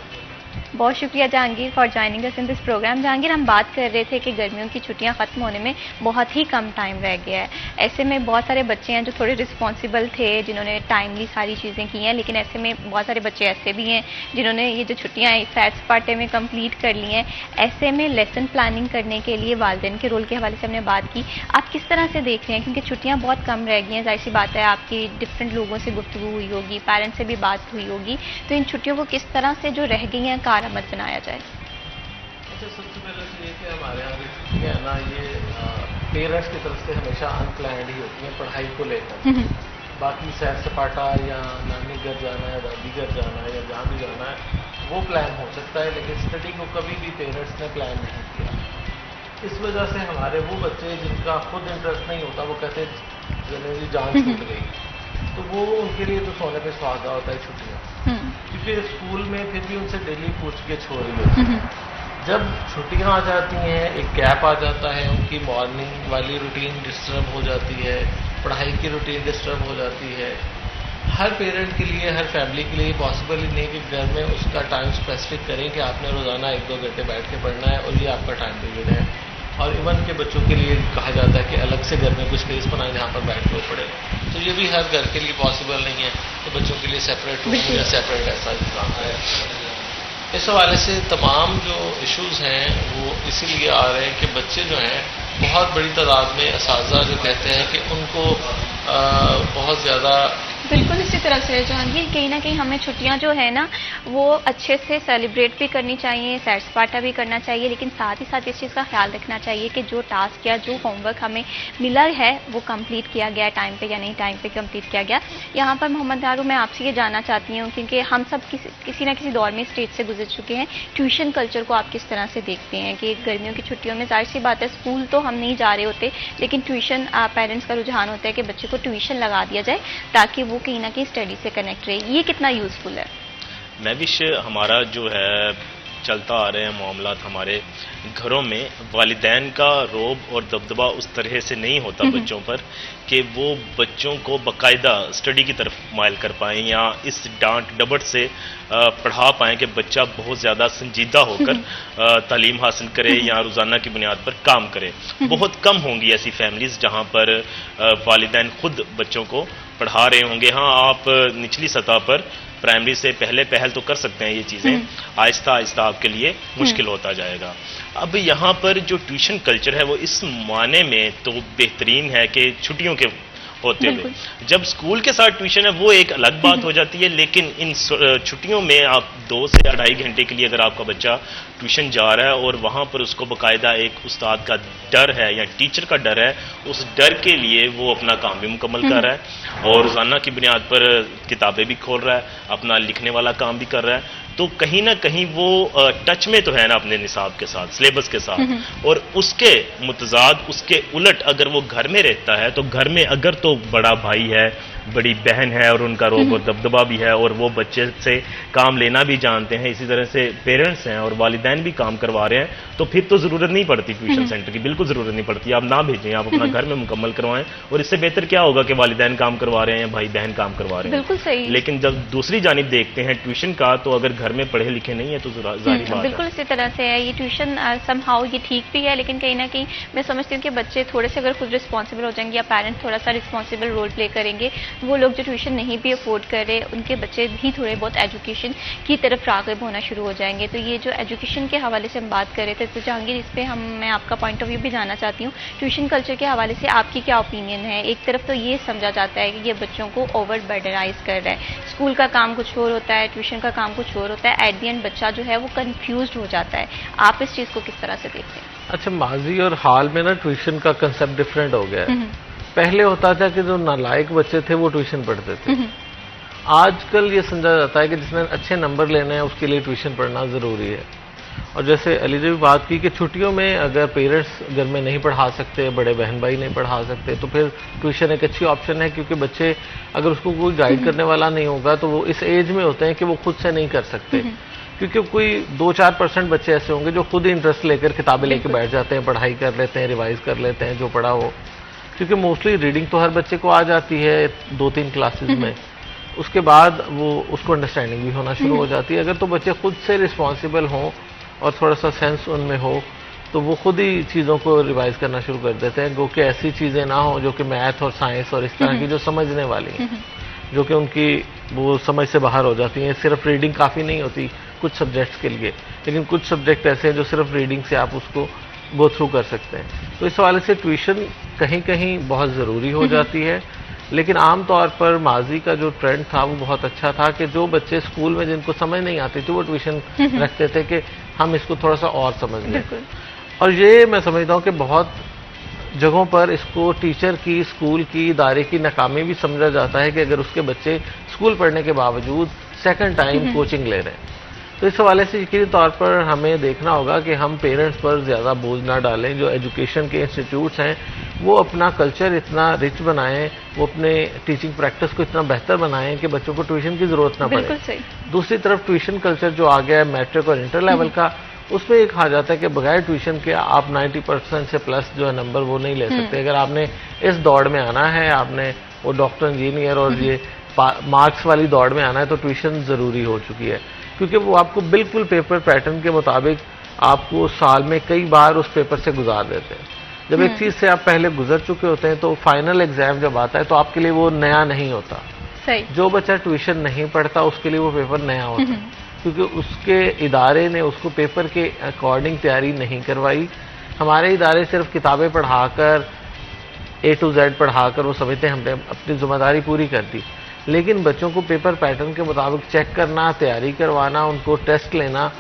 बहुत शुक्रिया Jahangir for joining us in this programme. Jahangir, हम बात कर रहे थे कि गर्मियों की छुट्टियां खत्म होने में बहुत ही कम टाइम रह गया है। ऐसे में बहुत सारे बच्चे हैं जो थोड़े रिस्पॉन्सिबल थे, जिन्होंने टाइमली सारी चीज़ें की हैं, लेकिन ऐसे में बहुत सारे बच्चे ऐसे भी हैं जिन्होंने ये जो छुट्टियां सैर सपाटे में कंप्लीट कर ली हैं। ऐसे में लेसन प्लानिंग करने के लिए वालिदैन के रोल के हवाले से हमने बात की, आप किस तरह से देख रहे हैं? क्योंकि छुट्टियाँ बहुत कम रह गई हैं, जाहिर सी बात है आपकी डिफरेंट लोगों से गुफ्तगू हुई होगी, पेरेंट्स से भी बात हुई होगी, तो इन छुट्टियों को किस तरह से जो रह गई हैं कारआमद बनाया जाए? अच्छा, सबसे पहले तो ये कि हमारे यहाँ की छुट्टियाँ ना, ये पेरेंट्स की तरफ से हमेशा अनप्लान्ड ही होती हैं पढ़ाई को लेकर। बाकी सैर सपाटा या नानी घर जाना है, दादी घर जाना है, या जहाँ भी जाना है वो प्लान हो सकता है, लेकिन स्टडी को कभी भी पेरेंट्स ने प्लान नहीं किया। इस वजह से हमारे वो बच्चे जिनका खुद इंटरेस्ट नहीं होता, वो कहते जनरली जान छूट गई, तो वो उनके लिए तो सोने पे सुहागा होता है छुट्टियाँ, क्योंकि स्कूल में फिर भी उनसे डेली पूछ के छोड़ रही होती है। जब छुट्टियां आ जाती हैं, एक गैप आ जाता है, उनकी मॉर्निंग वाली रूटीन डिस्टर्ब हो जाती है, पढ़ाई की रूटीन डिस्टर्ब हो जाती है। हर पेरेंट के लिए, हर फैमिली के लिए पॉसिबल ही नहीं कि घर में उसका टाइम स्पेसिफिक करें कि आपने रोज़ाना 1-2 घंटे बैठ के पढ़ना है और ये आपका टाइम पीरियड है। और इवन के बच्चों के लिए कहा जाता है कि अलग से घर में कुछ स्पेस बनाएं जहाँ पर बैठ के वो पढ़े, तो ये भी हर घर के लिए पॉसिबल नहीं है। तो बच्चों के लिए सेपरेट रूम या सेपरेट ऐसा काम है। इस हवाले से तमाम जो इश्यूज हैं वो इसीलिए आ रहे हैं कि बच्चे जो हैं बहुत बड़ी तादाद में असातिज़ा जो कहते हैं कि उनको बहुत ज़्यादा बिल्कुल इसी तरह से जहांगीर, कहीं ना कहीं हमें छुट्टियां जो है ना वो अच्छे से सेलिब्रेट भी करनी चाहिए, सैर सपाटा भी करना चाहिए, लेकिन साथ ही साथ इस चीज़ का ख्याल रखना चाहिए कि जो टास्क या जो होमवर्क हमें मिला है वो कंप्लीट किया गया टाइम पे या नहीं टाइम पे कंप्लीट किया गया। यहाँ पर मोहम्मद दारू, मैं आपसे ये जानना चाहती हूँ क्योंकि हम सब किसी ना किसी दौर में स्टेज से गुजर चुके हैं, ट्यूशन कल्चर को आप किस तरह से देखते हैं कि गर्मियों की छुट्टियों में जाहिर सी बात है स्कूल तो हम नहीं जा रहे होते, लेकिन ट्यूशन पेरेंट्स का रुझान होता है कि बच्चे को ट्यूशन लगा दिया जाए ताकि वो कहीं ना कहीं स्टडी से कनेक्ट रहे, ये कितना यूजफुल है? मैं विश हमारा जो है चलता आ रहे हैं मामलात हमारे घरों में वालिदैन का रोब और दबदबा उस तरह से नहीं होता बच्चों पर कि वो बच्चों को बाकायदा स्टडी की तरफ माइल कर पाएँ या इस डांट डबट से पढ़ा पाएँ कि बच्चा बहुत ज़्यादा संजीदा होकर तालीम हासिल करे या रोज़ाना की बुनियाद पर काम करे। बहुत कम होंगी ऐसी फैमिलीज़ जहाँ पर वालिदैन खुद बच्चों को पढ़ा रहे होंगे। हाँ, आप निचली सतह पर प्राइमरी से पहल तो कर सकते हैं ये चीज़ें, आहिस्ता आहिस्ता आपके लिए मुश्किल होता जाएगा। अब यहाँ पर जो ट्यूशन कल्चर है वो इस माने में तो बेहतरीन है कि छुट्टियों के होते हुए जब स्कूल के साथ ट्यूशन है वो एक अलग बात हो जाती है, लेकिन इन छुट्टियों में आप 2 से 2.5 घंटे के लिए अगर आपका बच्चा ट्यूशन जा रहा है और वहाँ पर उसको बाकायदा एक उस्ताद का डर है या टीचर का डर है, उस डर के लिए वो अपना काम भी मुकम्मल कर रहा है और रोज़ाना की बुनियाद पर किताबें भी खोल रहा है, अपना लिखने वाला काम भी कर रहा है, तो कहीं ना कहीं वो टच में तो है ना अपने निसाब के साथ, सिलेबस के साथ। और उसके मुतजाद उसके उलट अगर वो घर में रहता है तो घर में अगर तो बड़ा भाई है, बड़ी बहन है और उनका रोब और दबदबा भी है और वो बच्चे से काम लेना भी जानते हैं, इसी तरह से पेरेंट्स हैं और वालिदैन भी काम करवा रहे हैं, तो फिर तो ज़रूरत नहीं पड़ती ट्यूशन सेंटर की, बिल्कुल ज़रूरत नहीं पड़ती। आप ना भेजें, आप अपना घर में मुकम्मल करवाएं और इससे बेहतर क्या होगा कि वालिदैन काम करवा रहे हैं या भाई बहन काम करवा रहे हैं। बिल्कुल सही। लेकिन जब दूसरी जानिब देखते हैं ट्यूशन का, तो अगर घर में पढ़े लिखे नहीं है तो जाहिर बात बिल्कुल इसी तरह से है ये ट्यूशन समहाउ ये ठीक भी है, लेकिन कहीं ना कहीं मैं समझती हूँ कि बच्चे थोड़े से अगर खुद रिस्पॉन्सिबल हो जाएंगे या पेरेंट्स थोड़ा सा रिस्पॉन्सिबल रोल प्ले करेंगे, वो लोग जो ट्यूशन नहीं भी अफोर्ड कर रहे उनके बच्चे भी थोड़े बहुत एजुकेशन की तरफ राग़िब होना शुरू हो जाएंगे। तो ये जो एजुकेशन के हवाले से हम बात कर रहे थे, तो जहांगीर इस पर मैं आपका पॉइंट ऑफ व्यू भी जानना चाहती हूँ। ट्यूशन कल्चर के हवाले से आपकी क्या ओपिनियन है? एक तरफ तो ये समझा जाता है कि ये बच्चों को ओवर बर्डनाइज कर रहा है, स्कूल का काम कुछ और होता है, ट्यूशन का काम कुछ और होता है, एट द एंड बच्चा जो है वो कंफ्यूज हो जाता है। आप इस चीज़ को किस तरह से देखते हैं? अच्छा, माजी और हाल में ना ट्यूशन का कंसेप्ट डिफरेंट हो गया है। पहले होता था कि जो नालायक बच्चे थे वो ट्यूशन पढ़ते थे, आजकल ये समझा जाता है कि जिसने अच्छे नंबर लेने हैं उसके लिए ट्यूशन पढ़ना ज़रूरी है। और जैसे अली ने भी बात की कि छुट्टियों में अगर पेरेंट्स घर में नहीं पढ़ा सकते, बड़े बहन भाई नहीं पढ़ा सकते, तो फिर ट्यूशन एक अच्छी ऑप्शन है, क्योंकि बच्चे अगर उसको कोई गाइड करने वाला नहीं होगा तो वो इस एज में होते हैं कि वो खुद से नहीं कर सकते, क्योंकि कोई 2-4% बच्चे ऐसे होंगे जो खुद ही इंटरेस्ट लेकर किताबें लेकर बैठ जाते हैं, पढ़ाई कर लेते हैं, रिवाइज कर लेते हैं जो पढ़ा हो, क्योंकि मोस्टली रीडिंग तो हर बच्चे को आ जाती है 2-3 क्लासेस में, उसके बाद वो उसको अंडरस्टैंडिंग भी होना शुरू हो जाती है। अगर तो बच्चे खुद से रिस्पॉन्सिबल हों और थोड़ा सा सेंस उनमें हो तो वो खुद ही चीज़ों को रिवाइज करना शुरू कर देते हैं, जो कि ऐसी चीज़ें ना हो जो कि मैथ और साइंस और इस तरह की जो समझने वाली हैं, जो कि उनकी वो समझ से बाहर हो जाती हैं। सिर्फ रीडिंग काफ़ी नहीं होती कुछ सब्जेक्ट्स के लिए, लेकिन कुछ सब्जेक्ट ऐसे हैं जो सिर्फ रीडिंग से आप उसको गो थ्रू कर सकते हैं। तो इस हवाले से ट्यूशन कहीं कहीं बहुत ज़रूरी हो जाती है, लेकिन आम तौर पर माजी का जो ट्रेंड था वो बहुत अच्छा था कि जो बच्चे स्कूल में जिनको समझ नहीं आती थी वो ट्यूशन रखते थे कि हम इसको थोड़ा सा और समझ लें। और ये मैं समझता हूँ कि बहुत जगहों पर इसको टीचर की, स्कूल की, इदारे की नाकामी भी समझा जाता है कि अगर उसके बच्चे स्कूल पढ़ने के बावजूद सेकंड टाइम कोचिंग ले रहे हैं। तो इस हवाले से यकीनी तौर पर हमें देखना होगा कि हम पेरेंट्स पर ज़्यादा बोझ ना डालें। जो एजुकेशन के इंस्टीट्यूट्स हैं वो अपना कल्चर इतना रिच बनाएं, वो अपने टीचिंग प्रैक्टिस को इतना बेहतर बनाएं कि बच्चों को ट्यूशन की ज़रूरत ना पड़े। दूसरी तरफ ट्यूशन कल्चर जो आ गया है मैट्रिक और इंटर लेवल का, उसमें ये कहा जाता है कि बगैर ट्यूशन के आप 90% से प्लस जो है नंबर वो नहीं ले सकते। अगर आपने इस दौड़ में आना है, आपने वो डॉक्टर, इंजीनियर और ये मार्क्स वाली दौड़ में आना है, तो ट्यूशन ज़रूरी हो चुकी है, क्योंकि वो आपको बिल्कुल पेपर पैटर्न के मुताबिक आपको साल में कई बार उस पेपर से गुजार देते हैं। जब एक चीज़ से आप पहले गुजर चुके होते हैं तो फाइनल एग्जाम जब आता है तो आपके लिए वो नया नहीं होता। सही। जो बच्चा ट्यूशन नहीं पढ़ता उसके लिए वो पेपर नया होता है। क्योंकि उसके इदारे ने उसको पेपर के अकॉर्डिंग तैयारी नहीं करवाई। हमारे इदारे सिर्फ किताबें पढ़ाकर A to Z पढ़ाकर वो समझते हैं हमने अपनी जिम्मेदारी पूरी कर दी, लेकिन बच्चों को पेपर पैटर्न के मुताबिक चेक करना, तैयारी करवाना, उनको टेस्ट लेना,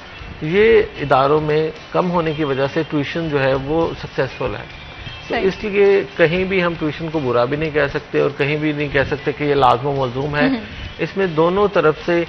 ये इदारों में कम होने की वजह से ट्यूशन जो है वो सक्सेसफुल है। तो इसलिए कहीं भी हम ट्यूशन को बुरा भी नहीं कह सकते और कहीं भी नहीं कह सकते कि ये लाज़िम व मलज़ूम है। इसमें दोनों तरफ से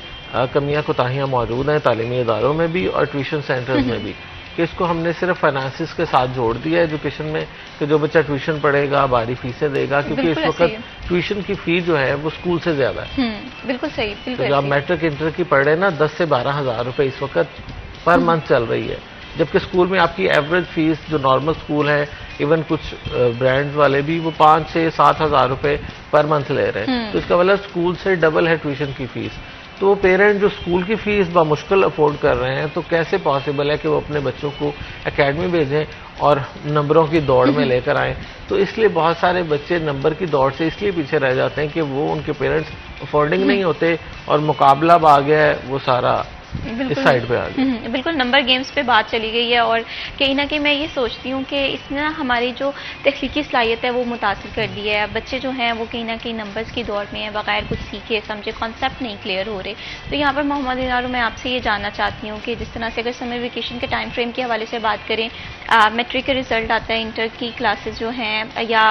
कमियां कोताहियां मौजूद हैं, तालीमी इदारों में भी और ट्यूशन सेंटर्स में भी, कि इसको हमने सिर्फ फाइनेंसिस के साथ जोड़ दिया है एजुकेशन में, कि जो बच्चा ट्यूशन पढ़ेगा भारी फीसें देगा, क्योंकि इस वक्त ट्यूशन की फीस जो है वो स्कूल से ज्यादा है। बिल्कुल सही, बिल्कुल। तो जब मैट्रिक इंटर की पढ़ रहे ना 10 से 12 हज़ार रुपए इस वक्त पर मंथ चल रही है, जबकि स्कूल में आपकी एवरेज फीस जो नॉर्मल स्कूल है, इवन कुछ ब्रांड्स वाले भी वो 5 से 7 हज़ार रुपए पर मंथ ले रहे हैं। तो इसका मतलब स्कूल से डबल है ट्यूशन की फीस। तो पेरेंट जो स्कूल की फीस बामुश्किल अफोर्ड कर रहे हैं, तो कैसे पॉसिबल है कि वो अपने बच्चों को एकेडमी भेजें और नंबरों की दौड़ में लेकर आएँ। तो इसलिए बहुत सारे बच्चे नंबर की दौड़ से इसलिए पीछे रह जाते हैं कि वो उनके पेरेंट्स अफोर्डिंग नहीं होते और मुकाबला आ गया है वो सारा इस साइड पे आ गया। बिल्कुल नंबर गेम्स पे बात चली गई है और कहीं ना कहीं मैं ये सोचती हूँ कि इसने ना हमारी जो तख्लीकी सलाहियत है वो मुतासिर कर दी है। बच्चे जो हैं वो कहीं ना कहीं नंबर्स की दौड़ में है, बगैर कुछ सीखे समझे कॉन्सेप्ट नहीं क्लियर हो रहे। तो यहाँ पर मोहम्मद इनारो मैं आपसे ये जानना चाहती हूँ कि जिस तरह से अगर समर वेकेशन के टाइम फ्रेम के हवाले से बात करें, मैट्रिक का रिजल्ट आता है, इंटर की क्लासेज जो हैं या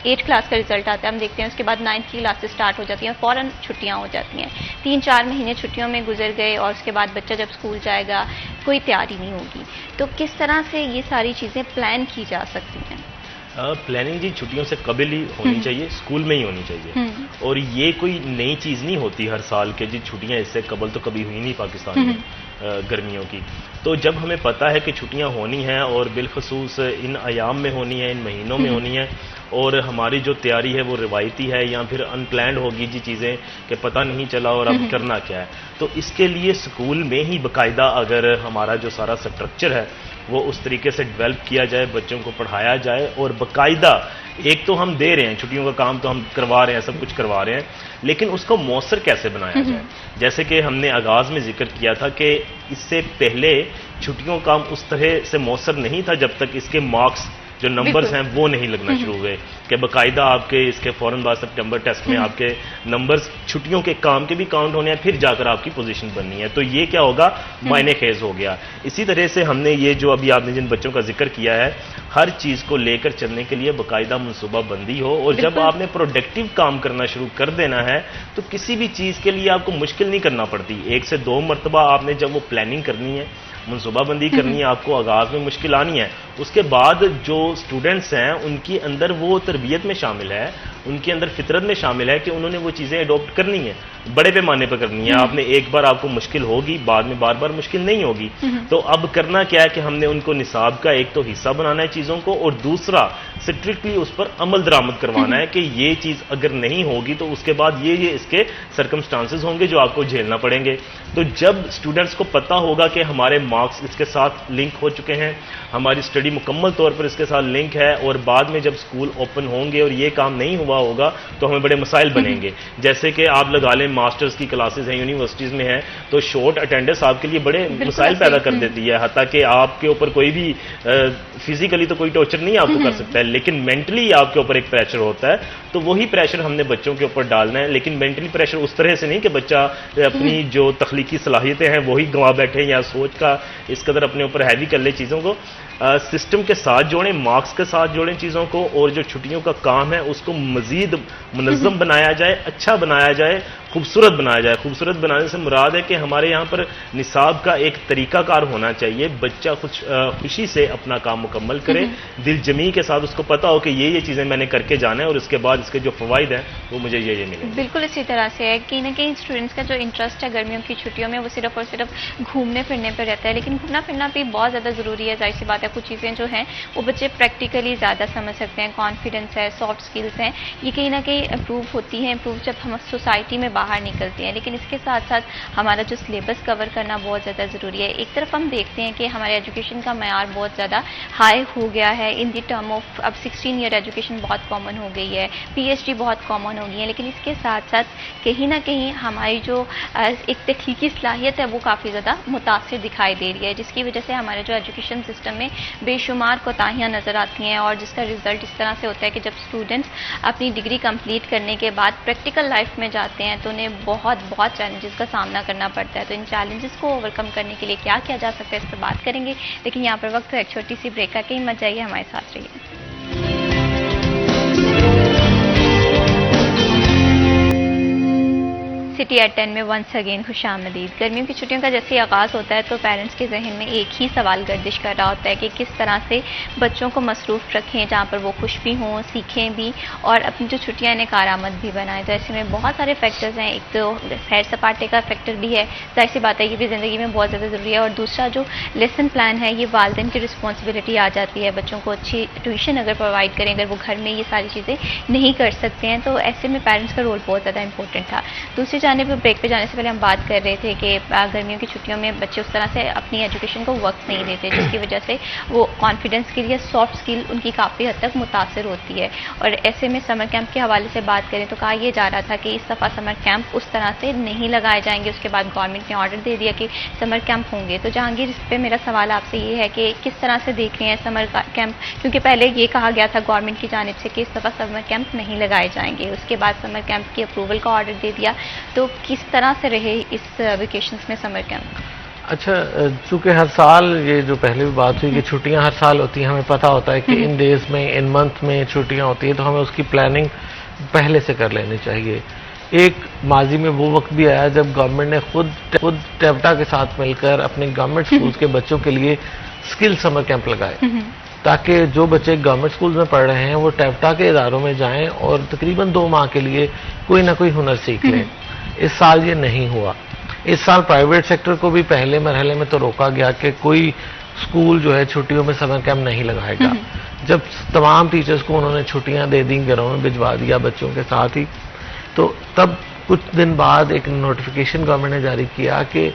8th क्लास का रिजल्ट आता है, हम देखते हैं उसके बाद 9th की क्लासेज स्टार्ट हो जाती हैं, फ़ौरन छुट्टियाँ हो जाती हैं। 3-4 महीने छुट्टियों में गुजर गए और उसके बाद बच्चा जब स्कूल जाएगा कोई तैयारी नहीं होगी। तो किस तरह से ये सारी चीज़ें प्लान की जा सकती हैं? प्लानिंग जी छुट्टियों से कबल ही होनी चाहिए, स्कूल में ही होनी चाहिए। और ये कोई नई चीज़ नहीं होती हर साल के जी छुट्टियां इससे कबल तो कभी हुई नहीं पाकिस्तान में गर्मियों की। तो जब हमें पता है कि छुट्टियां होनी हैं और बिलखसूस इन अयाम में होनी है, इन महीनों में होनी है, और हमारी जो तैयारी है वो रिवायती है या फिर अनप्लैंड होगी जी चीज़ें कि पता नहीं चला और अब करना क्या है, तो इसके लिए स्कूल में ही बाकायदा अगर हमारा जो सारा स्ट्रक्चर है वो उस तरीके से डेवलप किया जाए, बच्चों को पढ़ाया जाए और बाकायदा एक तो हम दे रहे हैं छुट्टियों का काम तो हम करवा रहे हैं, सब कुछ करवा रहे हैं, लेकिन उसको मौसर कैसे बनाया जाए। जैसे कि हमने आगाज़ में जिक्र किया था कि इससे पहले छुट्टियों का काम उस तरह से मौसर नहीं था जब तक इसके मार्क्स जो नंबर्स हैं वो नहीं लगना शुरू हुए, कि बाकायदा आपके इसके फौरन बाद सितंबर टेस्ट में आपके नंबर्स छुट्टियों के काम के भी काउंट होने हैं, फिर जाकर आपकी पोजीशन बननी है। तो ये क्या होगा, मायने खेज हो गया। इसी तरह से हमने ये जो अभी आपने जिन बच्चों का जिक्र किया है, हर चीज़ को लेकर चलने के लिए बाकायदा मनसूबाबंदी हो, और जब आपने प्रोडक्टिव काम करना शुरू कर देना है तो किसी भी चीज़ के लिए आपको मुश्किल नहीं करना पड़ती। 1 से 2 मरतबा आपने जब वो प्लानिंग करनी है, मनसूबाबंदी करनी है, आपको आगाज़ में मुश्किल आनी है, उसके बाद जो स्टूडेंट्स हैं उनकी अंदर वो तरबियत में शामिल है, उनके अंदर फितरत में शामिल है कि उन्होंने वो चीज़ें अडॉप्ट करनी है, बड़े पैमाने पर करनी है। आपने एक बार आपको मुश्किल होगी, बाद में बार बार मुश्किल नहीं होगी। तो अब करना क्या है कि हमने उनको निसाब का एक तो हिस्सा बनाना है चीज़ों को, और दूसरा स्ट्रिक्टली उस पर अमल दरामद करवाना है कि ये चीज़ अगर नहीं होगी तो उसके बाद ये इसके सर्कमस्टांसेस होंगे जो आपको झेलना पड़ेंगे। तो जब स्टूडेंट्स को पता होगा कि हमारे मार्क्स इसके साथ लिंक हो चुके हैं, हमारी स्टडी मुकम्मल तौर पर इसके साथ लिंक है, और बाद में जब स्कूल ओपन होंगे और ये काम नहीं हुआ होगा तो हमें बड़े मसाइल बनेंगे। जैसे कि आप लगा लें मास्टर्स की क्लासेस हैं, यूनिवर्सिटीज़ में हैं, तो शॉर्ट अटेंडेंस आपके लिए बड़े मसाइल पैदा कर देती है। हत्ता कि आपके ऊपर कोई भी फिजिकली तो कोई टॉर्चर नहीं आपको कर सकता है, लेकिन मेंटली आपके ऊपर एक प्रेशर होता है। तो वही प्रेशर हमने बच्चों के ऊपर डालना है, लेकिन मेंटली प्रेशर उस तरह से नहीं कि बच्चा अपनी जो तख्लीकी सलाहियतें हैं वही गंवा बैठे या सोच का इस कदर अपने ऊपर हैवी कर ले चीज़ों को। सिस्टम के साथ जोड़ें, मार्क्स के साथ जोड़ें चीज़ों को, और जो छुट्टियों का काम है उसको मज़ीद मुनज़्ज़म बनाया जाए, अच्छा बनाया जाए, खूबसूरत बनाया जाए। खूबसूरत बनाने से मुराद है कि हमारे यहाँ पर निसाब का एक तरीकाकार होना चाहिए, बच्चा खुशी से अपना काम मुकम्मल करे, दिल जमी के साथ उसको पता हो कि ये चीज़ें मैंने करके जाना है और इसके बाद इसके जो फ़वाइद हैं वो मुझे ये मिले। बिल्कुल इसी तरह से है, कहीं ना कहीं स्टूडेंट्स का जो इंटरेस्ट है गर्मियों की छुट्टियों में वो सिर्फ और सिर्फ घूमने फिरने पर रहता है, लेकिन घूमना फिरना भी बहुत ज़्यादा ज़रूरी है। जाहिर सी बात है कुछ चीज़ें जो हैं वो बच्चे प्रैक्टिकली ज़्यादा समझ सकते हैं, कॉन्फिडेंस है, सॉफ्ट स्किल्स हैं, ये कहीं ना कहीं इम्प्रूव होती हैं। इम्प्रूव जब हम सोसाइटी में बाहर निकलती हैं, लेकिन इसके साथ साथ हमारा जो सिलेबस कवर करना बहुत ज़्यादा ज़रूरी है। एक तरफ हम देखते हैं कि हमारे एजुकेशन का मयार बहुत ज़्यादा हाई हो गया है इन दी टर्म ऑफ, अब 16 ईयर एजुकेशन बहुत कॉमन हो गई है, PhD बहुत कॉमन हो गई है, लेकिन इसके साथ साथ कहीं ना कहीं हमारी जो एक तकनीकी सलाहियत है वो काफ़ी ज़्यादा मुतासिर दिखाई दे रही है, जिसकी वजह से हमारे जो एजुकेशन सिस्टम में बेशुमार कोताहियाँ नज़र आती हैं, और जिसका रिजल्ट इस तरह से होता है कि जब स्टूडेंट्स अपनी डिग्री कंप्लीट करने के बाद प्रैक्टिकल लाइफ में जाते हैं तो उन्हें बहुत बहुत चैलेंजेस का सामना करना पड़ता है। तो इन चैलेंजेस को ओवरकम करने के लिए क्या किया जा सकता है, इस पर बात करेंगे, लेकिन यहाँ पर वक्त है एक छोटी सी ब्रेक का, कहीं मत जाइए, हमारे साथ रहिए। सिटी एट 10 में वंस अगेन खुशामदीद। गर्मियों की छुट्टियों का जैसे आगाज़ होता है तो पेरेंट्स के जहन में एक ही सवाल गर्दिश कर रहा होता है कि किस तरह से बच्चों को मसरूफ़ रखें जहाँ पर वो खुश भी हों, सीखें भी, और अपनी जो छुट्टियाँ इन्हें कारआमद भी बनाएं। तो ऐसे में बहुत सारे फैक्टर्स हैं, एक तो सैर सपाटे का फैक्टर भी है, जाहिर सी बात है ये भी ज़िंदगी में बहुत ज़्यादा ज़रूरी है, और दूसरा जो लेसन प्लान है ये वालिदैन की रिस्पॉन्सिबिलिटी आ जाती है। बच्चों को अच्छी ट्यूशन अगर प्रोवाइड करें, अगर वो घर में ये सारी चीज़ें नहीं कर सकते हैं तो ऐसे में पेरेंट्स का रोल बहुत ज़्यादा इंपॉर्टेंट था। दूसरी जानिब ब्रेक पे जाने से पहले हम बात कर रहे थे कि गर्मियों की छुट्टियों में बच्चे उस तरह से अपनी एजुकेशन को वक्त नहीं देते, जिसकी वजह से वो कॉन्फिडेंस के लिए सॉफ्ट स्किल उनकी काफ़ी हद तक मुतासर होती है। और ऐसे में समर कैंप के हवाले से बात करें तो कहा यह जा रहा था कि इस दफ़ा समर कैंप उस तरह से नहीं लगाए जाएंगे। उसके बाद गवर्नमेंट ने ऑर्डर दे दिया कि समर कैंप होंगे। तो जहांगीर, इस पर मेरा सवाल आपसे ये है कि किस तरह से देख रहे हैं समर कैंप, क्योंकि पहले ये कहा गया था गवर्नमेंट की जानिब से कि इस दफ़ा समर कैंप नहीं लगाए जाएंगे, उसके बाद समर कैंप की अप्रूवल का ऑर्डर दे दिया। तो किस तरह से रहे इस वेकेशंस में समर कैंप? अच्छा, चूंकि हर साल ये जो पहले भी बात हुई कि छुट्टियां हर साल होती हैं, हमें पता होता है कि इन डेज में, इन मंथ में छुट्टियां होती हैं, तो हमें उसकी प्लानिंग पहले से कर लेनी चाहिए। एक माजी में वो वक्त भी आया जब गवर्नमेंट ने खुद टेप्टा के साथ मिलकर अपने गवर्नमेंट स्कूल्स के बच्चों के लिए स्किल समर कैंप लगाए, ताकि जो बच्चे गवर्नमेंट स्कूल में पढ़ रहे हैं वो टेप्टा के इदारों में जाएं और तकरीबन 2 माह के लिए कोई ना कोई हुनर सीख लें। इस साल ये नहीं हुआ। इस साल प्राइवेट सेक्टर को भी पहले मरहले में तो रोका गया कि कोई स्कूल जो है छुट्टियों में समर कैंप नहीं लगाएगा। जब तमाम टीचर्स को उन्होंने छुट्टियां दे दी, घरों में भिजवा दिया बच्चों के साथ ही, तो तब कुछ दिन बाद एक नोटिफिकेशन गवर्नमेंट ने जारी किया कि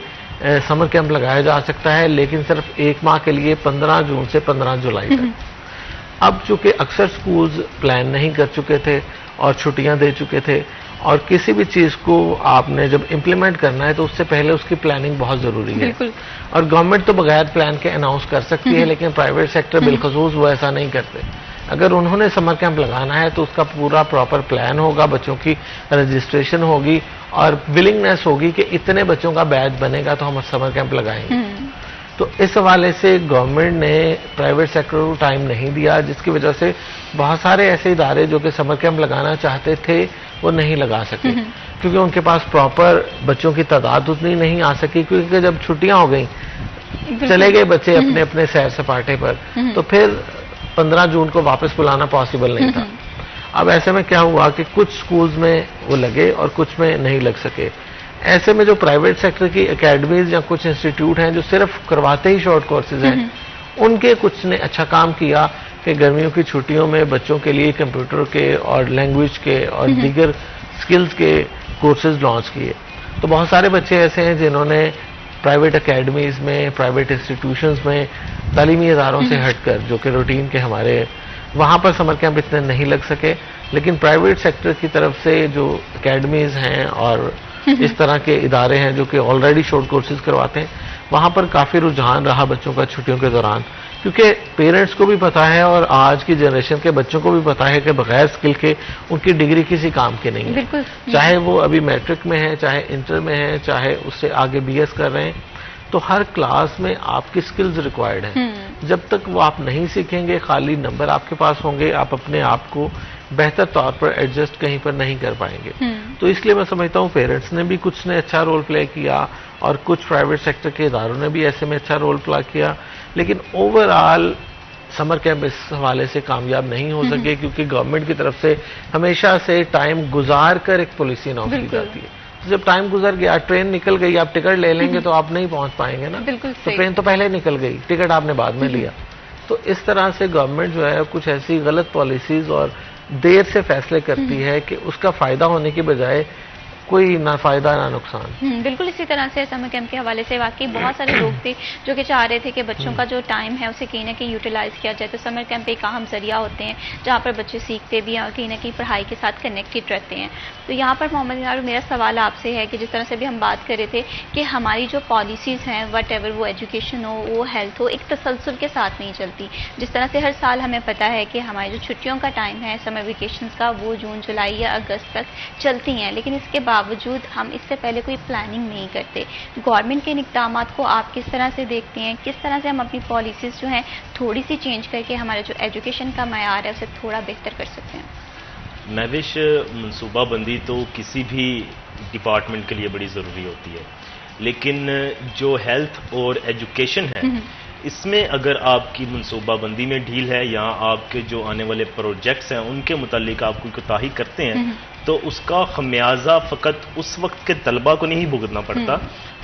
समर कैंप लगाया जा सकता है, लेकिन सिर्फ 1 माह के लिए 15 जून से 15 जुलाई तक। अब चूंकि अक्सर स्कूल्स प्लान नहीं कर चुके थे और छुट्टियां दे चुके थे, और किसी भी चीज़ को आपने जब इम्प्लीमेंट करना है तो उससे पहले उसकी प्लानिंग बहुत ज़रूरी है। और गवर्नमेंट तो बगैर प्लान के अनाउंस कर सकती है, लेकिन प्राइवेट सेक्टर बिलखसूस वो ऐसा नहीं करते। अगर उन्होंने समर कैंप लगाना है तो उसका पूरा प्रॉपर प्लान होगा, बच्चों की रजिस्ट्रेशन होगी और विलिंगनेस होगी कि इतने बच्चों का बैच बनेगा तो हम समर कैंप लगाएंगे। तो इस हवाले से गवर्नमेंट ने प्राइवेट सेक्टर को टाइम नहीं दिया, जिसकी वजह से बहुत सारे ऐसे इदारे जो कि समर कैंप लगाना चाहते थे वो नहीं लगा सके, क्योंकि उनके पास प्रॉपर बच्चों की तादाद उतनी नहीं आ सकी, क्योंकि जब छुट्टियां हो गई चले गए बच्चे अपने अपने सैर सपाटे पर, तो फिर 15 जून को वापस बुलाना पॉसिबल नहीं था। अब ऐसे में क्या हुआ कि कुछ स्कूल्स में वो लगे और कुछ में नहीं लग सके। ऐसे में जो प्राइवेट सेक्टर की एकेडमीज या कुछ इंस्टीट्यूट हैं जो सिर्फ करवाते ही शॉर्ट कोर्सेज हैं, उनके कुछ ने अच्छा काम किया कि गर्मियों की छुट्टियों में बच्चों के लिए कंप्यूटर के और लैंग्वेज के और दीगर स्किल्स के कोर्सेज लॉन्च किए। तो बहुत सारे बच्चे ऐसे हैं जिन्होंने प्राइवेट एकेडमीज में, प्राइवेट इंस्टीट्यूशंस में, तालीमी इदारों से हटकर, जो कि रूटीन के हमारे, वहाँ पर समर कैंप इतने नहीं लग सके, लेकिन प्राइवेट सेक्टर की तरफ से जो एकेडमीज हैं और इस तरह के इदारे हैं जो कि ऑलरेडी शॉर्ट कोर्सेज करवाते हैं, वहाँ पर काफ़ी रुझान रहा बच्चों का छुट्टियों के दौरान, क्योंकि पेरेंट्स को भी पता है और आज की जनरेशन के बच्चों को भी पता है कि बगैर स्किल के उनकी डिग्री किसी काम की नहीं है। चाहे वो अभी मैट्रिक में है, चाहे इंटर में है, चाहे उससे आगे BS कर रहे हैं, तो हर क्लास में आपकी स्किल्स रिक्वायर्ड हैं। जब तक वो आप नहीं सीखेंगे, खाली नंबर आपके पास होंगे, आप अपने आप को बेहतर तौर पर एडजस्ट कहीं पर नहीं कर पाएंगे। तो इसलिए मैं समझता हूँ पेरेंट्स ने भी कुछ ने अच्छा रोल प्ले किया और कुछ प्राइवेट सेक्टर के इदारों ने भी ऐसे में अच्छा रोल प्ले किया, लेकिन ओवरऑल समर कैंप इस हवाले से कामयाब नहीं हो सके, क्योंकि गवर्नमेंट की तरफ से हमेशा से टाइम गुजार कर एक पॉलिसी अनाउंस की जाती है। तो जब टाइम गुजर गया, ट्रेन निकल गई, आप टिकट ले लेंगे तो आप नहीं पहुंच पाएंगे ना। तो ट्रेन तो पहले निकल गई, टिकट आपने बाद में लिया। तो इस तरह से गवर्नमेंट जो है कुछ ऐसी गलत पॉलिसीज और देर से फैसले करती है कि उसका फायदा होने की बजाय कोई ना फायदा ना नुकसान। बिल्कुल इसी तरह से समर कैंप के हवाले से वाकई बहुत सारे लोग थे जो कि चाह रहे थे कि बच्चों का जो टाइम है उसे कहीं ना कहीं यूटिलाइज किया जाए। तो समर कैंप एक अहम जरिया होते हैं जहाँ पर बच्चे सीखते भी हैं और कहीं ना कहीं पढ़ाई के साथ कनेक्टेड रहते हैं। तो यहाँ पर मोहम्मद इनार, मेरा सवाल आपसे है कि जिस तरह से भी हम बात कर रहे थे कि हमारी जो पॉलिसीज़ हैं वट एवर, वो एजुकेशन हो, वो हेल्थ हो, एक तसलसल के साथ नहीं चलती। जिस तरह से हर साल हमें पता है कि हमारी जो छुट्टियों का टाइम है समर वेकेशंस का, वो जून, जुलाई या अगस्त तक चलती हैं, लेकिन इसके बावजूद हम इससे पहले कोई प्लानिंग नहीं करते। गवर्नमेंट के इक़दाम को आप किस तरह से देखते हैं? किस तरह से हम अपनी पॉलिसीज़ जो हैं थोड़ी सी चेंज करके हमारे जो एजुकेशन का मयार है उसे थोड़ा बेहतर कर सकते हैं? महविश, मनसूबाबंदी तो किसी भी डिपार्टमेंट के लिए बड़ी ज़रूरी होती है, लेकिन जो हेल्थ और एजुकेशन है इसमें अगर आपकी मनसूबाबंदी में ढील है या आपके जो आने वाले प्रोजेक्ट्स हैं उनके मुतालिक आप कोई कोताही करते हैं तो उसका खमियाजा फ़कत उस वक्त के तलबा को नहीं भुगतना पड़ता,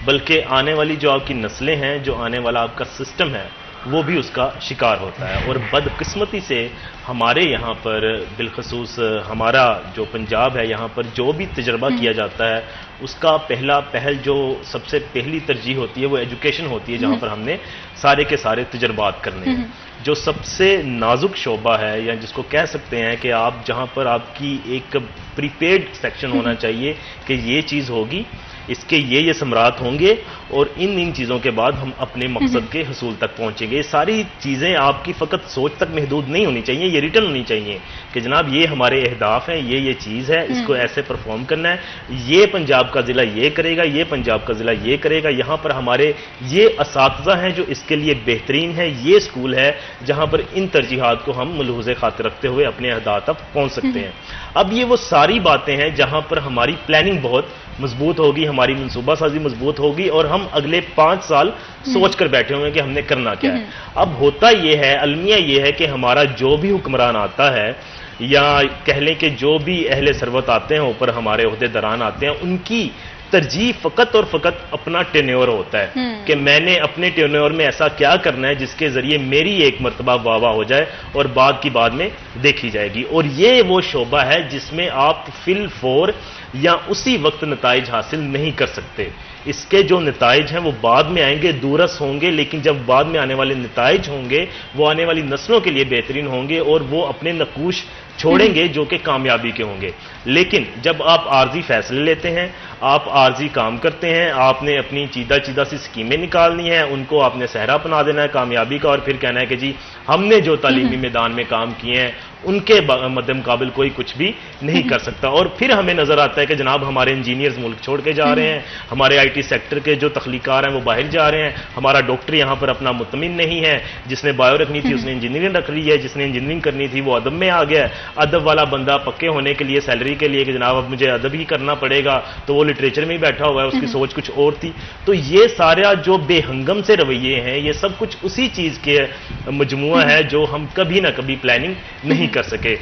बल्कि आने वाली जो आपकी नस्लें हैं, जो आने वाला आपका सिस्टम है, वो भी उसका शिकार होता है। और बदकिस्मती से हमारे यहाँ पर बिलखसूस हमारा जो पंजाब है, यहाँ पर जो भी तजर्बा किया जाता है उसका पहल जो सबसे पहली तरजीह होती है वो एजुकेशन होती है, जहाँ पर हमने सारे के सारे तजर्बात करने हैं। जो सबसे नाजुक शोबा है या जिसको कह सकते हैं कि आप जहाँ पर आपकी एक प्रीपेड सेक्शन होना चाहिए कि ये चीज़ होगी, इसके ये समरात होंगे और इन चीज़ों के बाद हम अपने मकसद के हसूल तक पहुंचेंगे। ये सारी चीज़ें आपकी फ़कत सोच तक महदूद नहीं होनी चाहिए, ये रिटर्न होनी चाहिए कि जनाब ये हमारे अहदाफ हैं, ये चीज़ है, इसको ऐसे परफॉर्म करना है, ये पंजाब का ज़िला ये करेगा, ये पंजाब का ज़िला ये करेगा, यहाँ पर हमारे ये असातिज़ा हैं जो इसके लिए बेहतरीन है, ये स्कूल है जहाँ पर इन तरजीहात को हम मलहूज़े खातिर रखते हुए अपने अहदाफ तक पहुँच सकते हैं। अब ये वो सारी बातें हैं जहाँ पर हमारी प्लानिंग बहुत मजबूत होगी, हमारी मनसूबा साजी मजबूत होगी और हम अगले 5 साल सोच कर बैठे हुए हैं कि हमने करना क्या है। अब होता यह है, अलमिया यह है कि हमारा जो भी हुक्मरान आता है या कह लें कि जो भी अहले सरवत आते हैं ऊपर, हमारे ओहदेदारान आते हैं, उनकी तरजीह फ़कत और फ़कत अपना टेन्योर होता है कि मैंने अपने टेन्योर में ऐसा क्या करना है जिसके ज़रिए मेरी एक मरतबा वाह हो जाए और बाद में देखी जाएगी। और ये वो शोबा है जिसमें आप फिल फोर या उसी वक्त नताइज हासिल नहीं कर सकते। इसके जो नताइज हैं वो बाद में आएंगे, दूरस होंगे, लेकिन जब बाद में आने वाले नताइज होंगे वो आने वाली नस्लों के लिए बेहतरीन होंगे और वो अपने नकूश छोड़ेंगे जो कि कामयाबी के होंगे। लेकिन जब आप आर्जी फैसले लेते हैं, आप आर्जी काम करते हैं, आपने अपनी चीदा सी स्कीमें निकालनी है, उनको आपने सहरा बना देना है कामयाबी का और फिर कहना है कि जी हमने जो तालीमी मैदान में काम किए हैं उनके मद्दे मुकाबिल कोई कुछ भी नहीं कर सकता। और फिर हमें नजर आता है कि जनाब हमारे इंजीनियर्स मुल्क छोड़ के जा रहे हैं, हमारे IT सेक्टर के जो तख्लीकार हैं वो बाहर जा रहे हैं, हमारा डॉक्टर यहाँ पर अपना मुतमिन नहीं है, जिसने बायो रखनी थी उसने इंजीनियरिंग रख ली है, जिसने इंजीनियरिंग करनी थी वो अदब में आ गया है। अदब वाला बंदा पक्के होने के लिए, सैलरी के लिए कि जनाब अब मुझे अदब ही करना पड़ेगा, तो वो लिटरेचर में ही बैठा हुआ है, उसकी सोच कुछ और थी। तो ये सारा जो बेहंगम से रवैये हैं ये सब कुछ उसी चीज़ के मजमुआ है जो हम कभी ना कभी प्लानिंग नहीं कर सके।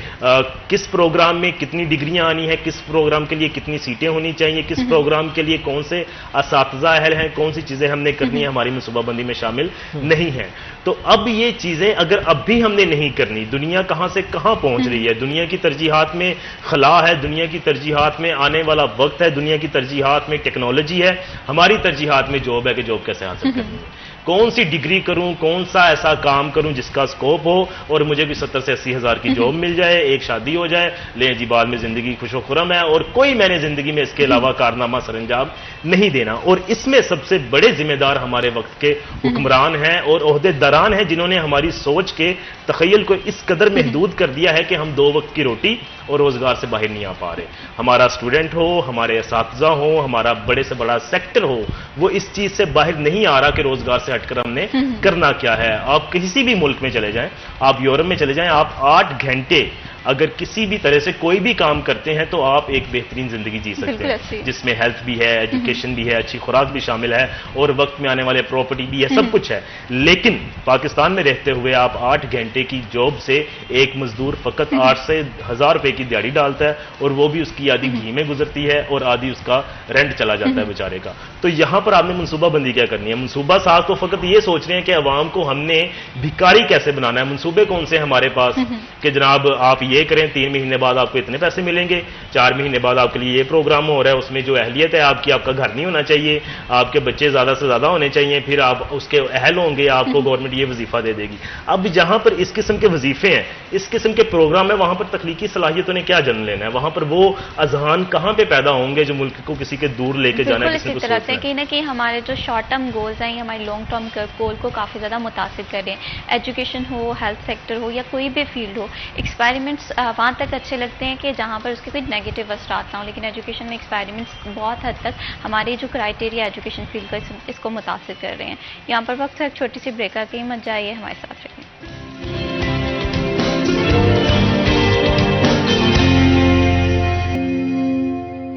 किस प्रोग्राम में कितनी डिग्रियां आनी है, किस प्रोग्राम के लिए कितनी सीटें होनी चाहिए, किस प्रोग्राम के लिए कौन से असातिज़ा अहल हैं, कौन सी चीज़ें हमने करनी है, हमारी मनसूबाबंदी में शामिल नहीं है। तो अब ये चीज़ें अगर अब भी हमने नहीं करनी, दुनिया कहाँ से कहाँ पहुँच रही है, दुनिया की तरजीहात में खला है, दुनिया की तरजीहात में आने वाला वक्त है, दुनिया की तरजीहात में टेक्नोलॉजी है, हमारी तरजीहात में जॉब है कि जॉब कैसे हासिल करनी है, कौन सी डिग्री करूं, कौन सा ऐसा काम करूं जिसका स्कोप हो और मुझे भी 70 से 80 हज़ार की जॉब मिल जाए, एक शादी हो जाए, ले जी बाद में जिंदगी खुशो खुरम है और कोई मैंने जिंदगी में इसके अलावा कारनामा सरंजाम नहीं देना। और इसमें सबसे बड़े जिम्मेदार हमारे वक्त के हुक्मरान हैं और ओहदेदारान हैं जिन्होंने हमारी सोच के तखय्युल को इस कदर महदूद कर दिया है कि हम 2 वक्त की रोटी और रोजगार से बाहर नहीं आ पा रहे। हमारा स्टूडेंट हो, हमारे असातिज़ा हो, हमारा बड़े से बड़ा सेक्टर हो, वो इस चीज से बाहर नहीं आ रहा कि रोजगार से हटकर हमने करना क्या है। आप किसी भी मुल्क में चले जाएं, आप यूरोप में चले जाएं, आप 8 घंटे अगर किसी भी तरह से कोई भी काम करते हैं तो आप एक बेहतरीन जिंदगी जी सकते हैं जिसमें हेल्थ भी है, एजुकेशन भी है, अच्छी खुराक भी शामिल है और वक्त में आने वाले प्रॉपर्टी भी है, सब कुछ है। लेकिन पाकिस्तान में रहते हुए आप 8 घंटे की जॉब से एक मजदूर फकत 8 से 1000 रुपए की दिहाड़ी डालता है और वो भी उसकी आधी घी में गुजरती है और आधी उसका रेंट चला जाता है बेचारे का। तो यहां पर आपने मनसूबाबंदी क्या करनी है? मनसूबा साहब तो फकत ये सोच रहे हैं कि अवाम को हमने भिखारी कैसे बनाना है। मनसूबे कौन से हमारे पास कि जनाब आप ये करें, 3 महीने बाद आपको इतने पैसे मिलेंगे, 4 महीने बाद आपके लिए ये प्रोग्राम हो रहा है, उसमें जो अहलियत है आपकी, आपका घर नहीं होना चाहिए, आपके बच्चे ज़्यादा से ज़्यादा होने चाहिए, फिर आप उसके अहल होंगे, आपको गवर्नमेंट ये वजीफा दे देगी। अब जहां पर इस किस्म के वजीफे हैं, इस किस्म के प्रोग्राम है, वहां पर तकलीकी सलाहियतों ने क्या जन्म लेना है? वहां पर वो अजहान कहां पे पैदा होंगे जो मुल्क को किसी के दूर लेके जाना है, किसी को तरह से कहीं ना कहीं हमारे जो शॉर्ट टर्म गोल्स हैं, हमारे लॉन्ग टर्म गोल को काफ़ी ज़्यादा मुतासिर कर रहे हैं। एजुकेशन हो, हेल्थ सेक्टर हो या कोई भी फील्ड हो, एक्सपेरिमेंट्स वहाँ तक अच्छे लगते हैं कि जहाँ पर उसके कोई नेगेटिव असरात ना हो, लेकिन एजुकेशन में एक्सपेरिमेंट्स बहुत हद तक हमारी जो क्राइटेरिया एजुकेशन फील्ड का इसको मुतासिर कर रहे हैं। यहाँ पर वक्त है एक छोटी सी ब्रेक आ गई, मत जाइए, हमारे साथ रहिए।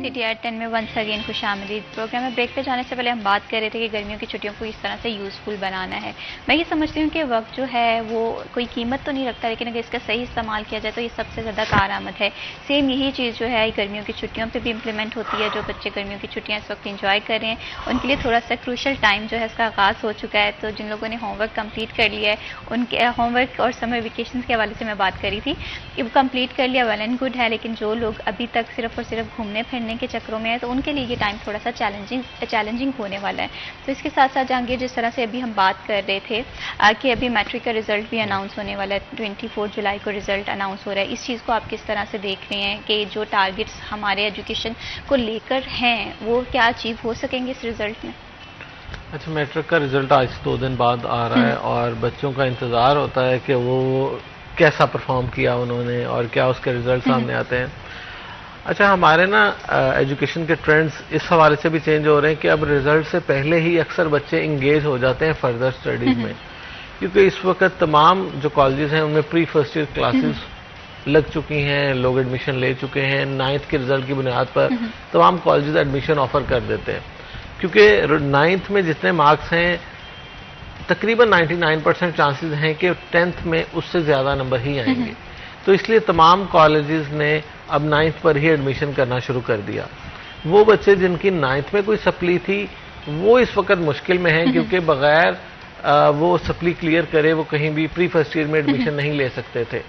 CTR 10 में वंस अगेन खुशामदीद। प्रोग्राम में ब्रेक पे जाने से पहले हम बात कर रहे थे कि गर्मियों की छुट्टियों को इस तरह से यूज़फुल बनाना है। मैं ये समझती हूँ कि वक्त जो है वो कोई कीमत तो नहीं रखता, लेकिन अगर इसका सही इस्तेमाल किया जाए तो ये सबसे ज़्यादा कारआमद है। सेम यही चीज़ जो है गर्मियों की छुट्टियों पर भी इम्प्लीमेंट होती है। जो बच्चे गर्मियों की छुट्टियाँ इस वक्त इंजॉय कर रहे हैं उनके लिए थोड़ा सा क्रूशल टाइम जो है इसका आगाज़ हो चुका है। तो जिन लोगों ने होमवर्क कम्प्लीट कर लिया है, उनके होमवर्क और समर वेकेशन के हवाले से मैं बात करी थी कि वो कम्प्लीट कर लिया, वेल एंड गुड है। लेकिन जो लोग अभी तक सिर्फ और सिर्फ घूमने फिरने के चक्रों में है तो उनके लिए ये टाइम थोड़ा सा चैलेंजिंग होने वाला है। तो इसके साथ साथ जहांगीर, जिस तरह से अभी हम बात कर रहे थे कि अभी मैट्रिक का रिजल्ट भी अनाउंस होने वाला है, 24 जुलाई को रिजल्ट अनाउंस हो रहा है, इस चीज़ को आप किस तरह से देख रहे हैं कि जो टारगेट्स हमारे एजुकेशन को लेकर हैं वो क्या अचीव हो सकेंगे इस रिजल्ट में? अच्छा, मैट्रिक का रिजल्ट आज से 2 दिन बाद आ रहा है और बच्चों का इंतज़ार होता है कि वो कैसा परफॉर्म किया उन्होंने और क्या उसके रिजल्ट सामने आते हैं। अच्छा, हमारे ना एजुकेशन के ट्रेंड्स इस हवाले से भी चेंज हो रहे हैं कि अब रिजल्ट से पहले ही अक्सर बच्चे इंगेज हो जाते हैं फर्दर स्टडीज़ में, क्योंकि इस वक्त तमाम जो कॉलेजेस हैं उनमें प्री फर्स्ट ईयर क्लासेस लग चुकी हैं, लोग एडमिशन ले चुके हैं। 9th के रिजल्ट की बुनियाद पर तमाम कॉलेजेस एडमिशन ऑफर कर देते हैं, क्योंकि 9th में जितने मार्क्स हैं तकरीबन 99% चांसेस हैं कि 10th में उससे ज़्यादा नंबर ही आएंगे। तो इसलिए तमाम कॉलेजेस ने अब 9th पर ही एडमिशन करना शुरू कर दिया। वो बच्चे जिनकी 9th में कोई सप्ली थी वो इस वक्त मुश्किल में हैं, क्योंकि बगैर वो सप्ली क्लियर करे वो कहीं भी प्री फर्स्ट ईयर में एडमिशन नहीं ले सकते थे।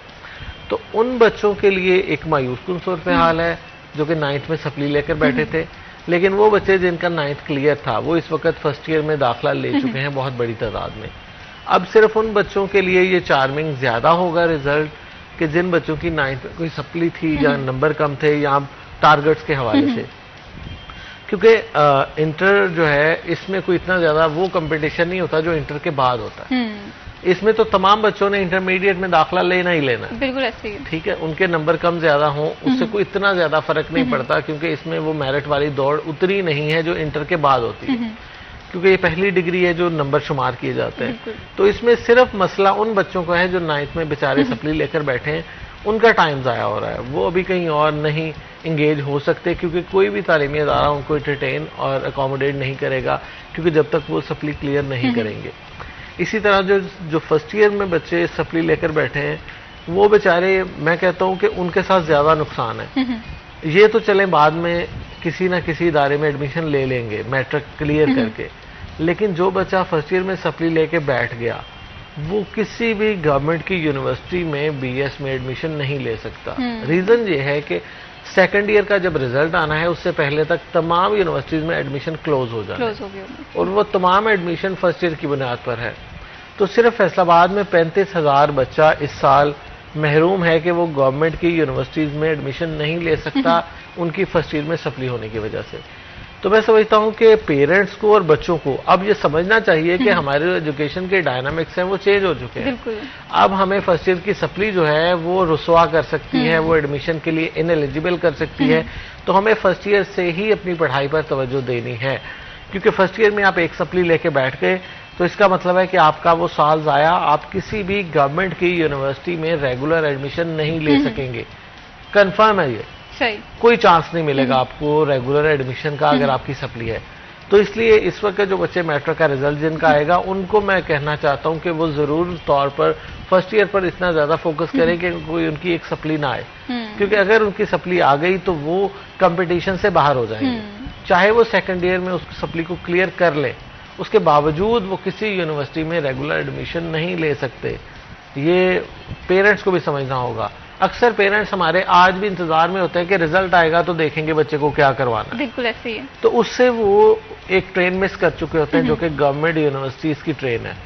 तो उन बच्चों के लिए एक मायूस कुन सूरत हाल है जो कि 9th में सप्ली लेकर बैठे थे, लेकिन वो बच्चे जिनका 9th क्लियर था वो इस वक्त फर्स्ट ईयर में दाखिला ले चुके हैं बहुत बड़ी तादाद में। अब सिर्फ उन बच्चों के लिए ये चार्मिंग ज़्यादा होगा रिजल्ट कि जिन बच्चों की 9th में कोई सप्ली थी या नंबर कम थे या टारगेट्स के हवाले से, क्योंकि इंटर जो है इसमें कोई इतना ज़्यादा वो कंपटीशन नहीं होता जो इंटर के बाद होता है। इसमें तो तमाम बच्चों ने इंटरमीडिएट में दाखिला लेना ही लेना, बिल्कुल ऐसे ही, ठीक है, उनके नंबर कम ज्यादा हों उससे कोई इतना ज्यादा फर्क नहीं पड़ता, क्योंकि इसमें वो मेरिट वाली दौड़ उतनी नहीं है जो इंटर के बाद होती है, क्योंकि ये पहली डिग्री है जो नंबर शुमार किए जाते हैं। तो इसमें सिर्फ मसला उन बच्चों का है जो 9th में बेचारे सप्ली लेकर बैठे हैं, उनका टाइम ज़ाया हो रहा है, वो अभी कहीं और नहीं इंगेज हो सकते, क्योंकि कोई भी तालीमी अदारा उनको एंटरटेन और अकोमोडेट नहीं करेगा, क्योंकि जब तक वो सप्ली क्लियर नहीं करेंगे। इसी तरह जो फर्स्ट ईयर में बच्चे सप्ली लेकर बैठे हैं वो बेचारे, मैं कहता हूँ कि उनके साथ ज़्यादा नुकसान है। ये तो चले बाद में किसी ना किसी इदारे में एडमिशन ले लेंगे मैट्रिक क्लियर करके, लेकिन जो बच्चा फर्स्ट ईयर में सप्ली लेके बैठ गया वो किसी भी गवर्नमेंट की यूनिवर्सिटी में BS में एडमिशन नहीं ले सकता। रीज़न ये है कि सेकेंड ईयर का जब रिजल्ट आना है उससे पहले तक तमाम यूनिवर्सिटीज़ में एडमिशन क्लोज हो जाए, और वो तमाम एडमिशन फर्स्ट ईयर की बुनियाद पर है। तो सिर्फ फैसलाबाद में 35,000 बच्चा इस साल महरूम है कि वो गवर्नमेंट की यूनिवर्सिटीज़ में एडमिशन नहीं ले सकता उनकी फर्स्ट ईयर में सप्ली होने की वजह से। तो मैं समझता हूँ कि पेरेंट्स को और बच्चों को अब ये समझना चाहिए कि हमारे एजुकेशन के डायनामिक्स हैं वो चेंज हो चुके हैं। अब हमें फर्स्ट ईयर की सप्ली जो है वो रुसवा कर सकती है, वो एडमिशन के लिए इनएलिजिबल कर सकती है। तो हमें फर्स्ट ईयर से ही अपनी पढ़ाई पर तवज्जो देनी है, क्योंकि फर्स्ट ईयर में आप एक सप्ली लेके बैठ गए तो इसका मतलब है कि आपका वो साल ज़ाया, आप किसी भी गवर्नमेंट की यूनिवर्सिटी में रेगुलर एडमिशन नहीं ले सकेंगे। कंफर्म है ये, सही, कोई चांस नहीं मिलेगा आपको रेगुलर एडमिशन का अगर आपकी सप्ली है। तो इसलिए इस वक्त जो बच्चे मैट्रिक का रिजल्ट जिनका आएगा उनको मैं कहना चाहता हूं कि वो ज़रूर तौर पर फर्स्ट ईयर पर इतना ज़्यादा फोकस करें कि कोई उनकी एक सप्ली ना आए, क्योंकि अगर उनकी सप्ली आ गई तो वो कंपटीशन से बाहर हो जाएंगे। चाहे वो सेकेंड ईयर में उस सप्ली को क्लियर कर ले, उसके बावजूद वो किसी यूनिवर्सिटी में रेगुलर एडमिशन नहीं ले सकते। ये पेरेंट्स को भी समझना होगा। अक्सर पेरेंट्स हमारे आज भी इंतजार में होते हैं कि रिजल्ट आएगा तो देखेंगे बच्चे को क्या करवाना है। बिल्कुल ऐसे ही है। तो उससे वो एक ट्रेन मिस कर चुके होते हैं जो कि गवर्नमेंट यूनिवर्सिटीज की ट्रेन है।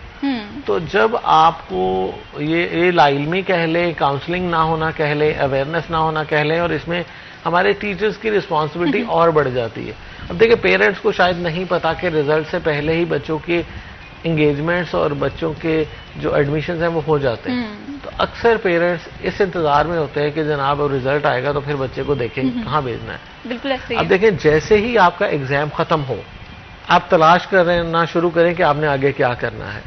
तो जब आपको ये लाइल्मी कह लें, काउंसलिंग ना होना कह लें, अवेयरनेस ना होना कह लें, और इसमें हमारे टीचर्स की रिस्पॉन्सिबिलिटी और बढ़ जाती है। अब देखिए पेरेंट्स को शायद नहीं पता कि रिजल्ट से पहले ही बच्चों के इंगेजमेंट्स और बच्चों के जो एडमिशन्स हैं वो हो जाते हैं। तो अक्सर पेरेंट्स इस इंतजार में होते हैं कि जनाब अब रिजल्ट आएगा तो फिर बच्चे को देखेंगे कहाँ भेजना है। बिल्कुल ऐसे ही अब देखें जैसे ही आपका एग्जाम खत्म हो, आप तलाश कर रहे हैं ना शुरू करें कि आपने आगे क्या करना है।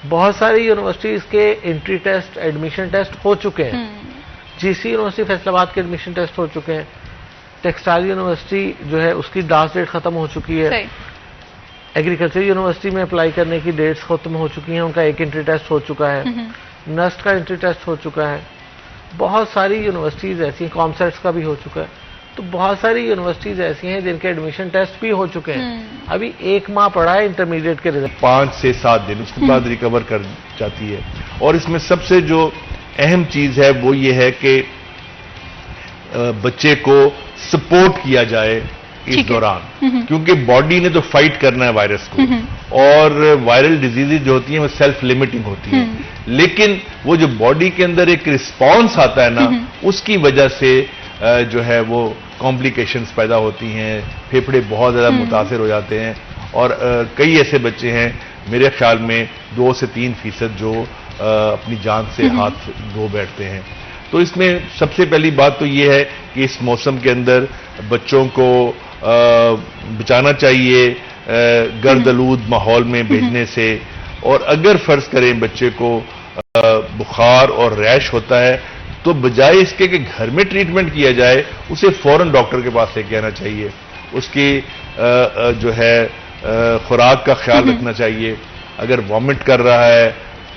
बहुत सारी यूनिवर्सिटीज के एंट्री टेस्ट, एडमिशन टेस्ट हो चुके हैं। जीसी यूनिवर्सिटी फैसलाबाद के एडमिशन टेस्ट हो चुके हैं। टेक्सटाइल यूनिवर्सिटी जो है उसकी लास्ट डेट खत्म हो चुकी है। एग्रीकल्चर यूनिवर्सिटी में अप्लाई करने की डेट्स खत्म हो चुकी हैं, उनका एक एंट्री टेस्ट हो चुका है। नस्ट का एंट्री टेस्ट हो चुका है। बहुत सारी यूनिवर्सिटीज ऐसी हैं, कॉमसेट्स का भी हो चुका है। तो बहुत सारी यूनिवर्सिटीज ऐसी हैं जिनके एडमिशन टेस्ट भी हो चुके हैं। अभी 1 माह पड़ा है इंटरमीडिएट के रिजल्ट। 5 से 7 दिन उसके बाद रिकवर कर जाती है। और इसमें सबसे जो अहम चीज है वो ये है कि बच्चे को सपोर्ट किया जाए इस दौरान, क्योंकि बॉडी ने तो फाइट करना है वायरस को, और वायरल डिजीजेज जो होती हैं वो सेल्फ लिमिटिंग होती हैं, लेकिन वो जो बॉडी के अंदर एक रिस्पॉन्स आता है ना, उसकी वजह से जो है वो कॉम्प्लिकेशंस पैदा होती हैं, फेफड़े बहुत ज्यादा मुतासिर हो जाते हैं। और कई ऐसे बच्चे हैं मेरे ख्याल में 2 से 3% जो अपनी जान से हाथ धो बैठते हैं। तो इसमें सबसे पहली बात तो ये है कि इस मौसम के अंदर बच्चों को बचाना चाहिए गर्द-आलूद माहौल में भेजने से। और अगर फर्ज करें बच्चे को बुखार और रैश होता है तो बजाय इसके कि घर में ट्रीटमेंट किया जाए, उसे फौरन डॉक्टर के पास लेके आना चाहिए। उसकी जो है खुराक का ख्याल रखना चाहिए। अगर वॉमिट कर रहा है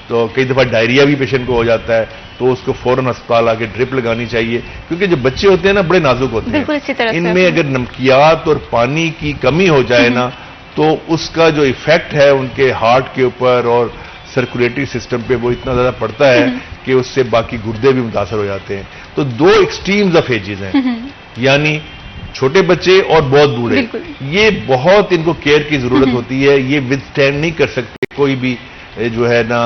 तो कई दफा डायरिया भी पेशेंट को हो जाता है, तो उसको फौरन अस्पताल आके ड्रिप लगानी चाहिए, क्योंकि जो बच्चे होते हैं ना बड़े नाजुक होते बिल्कुल इसी तरह हैं। से इनमें अगर नमकियात और पानी की कमी हो जाए ना, तो उसका जो इफेक्ट है उनके हार्ट के ऊपर और सर्कुलेटरी सिस्टम पे वो इतना ज्यादा पड़ता है कि उससे बाकी गुर्दे भी मुतासर हो जाते हैं। तो 2 एक्सट्रीम्स ऑफ एजेस हैं, यानी छोटे बच्चे और बहुत बूढ़े। ये बहुत इनको केयर की जरूरत होती है। ये विदस्टैंड नहीं कर सकते कोई भी जो है ना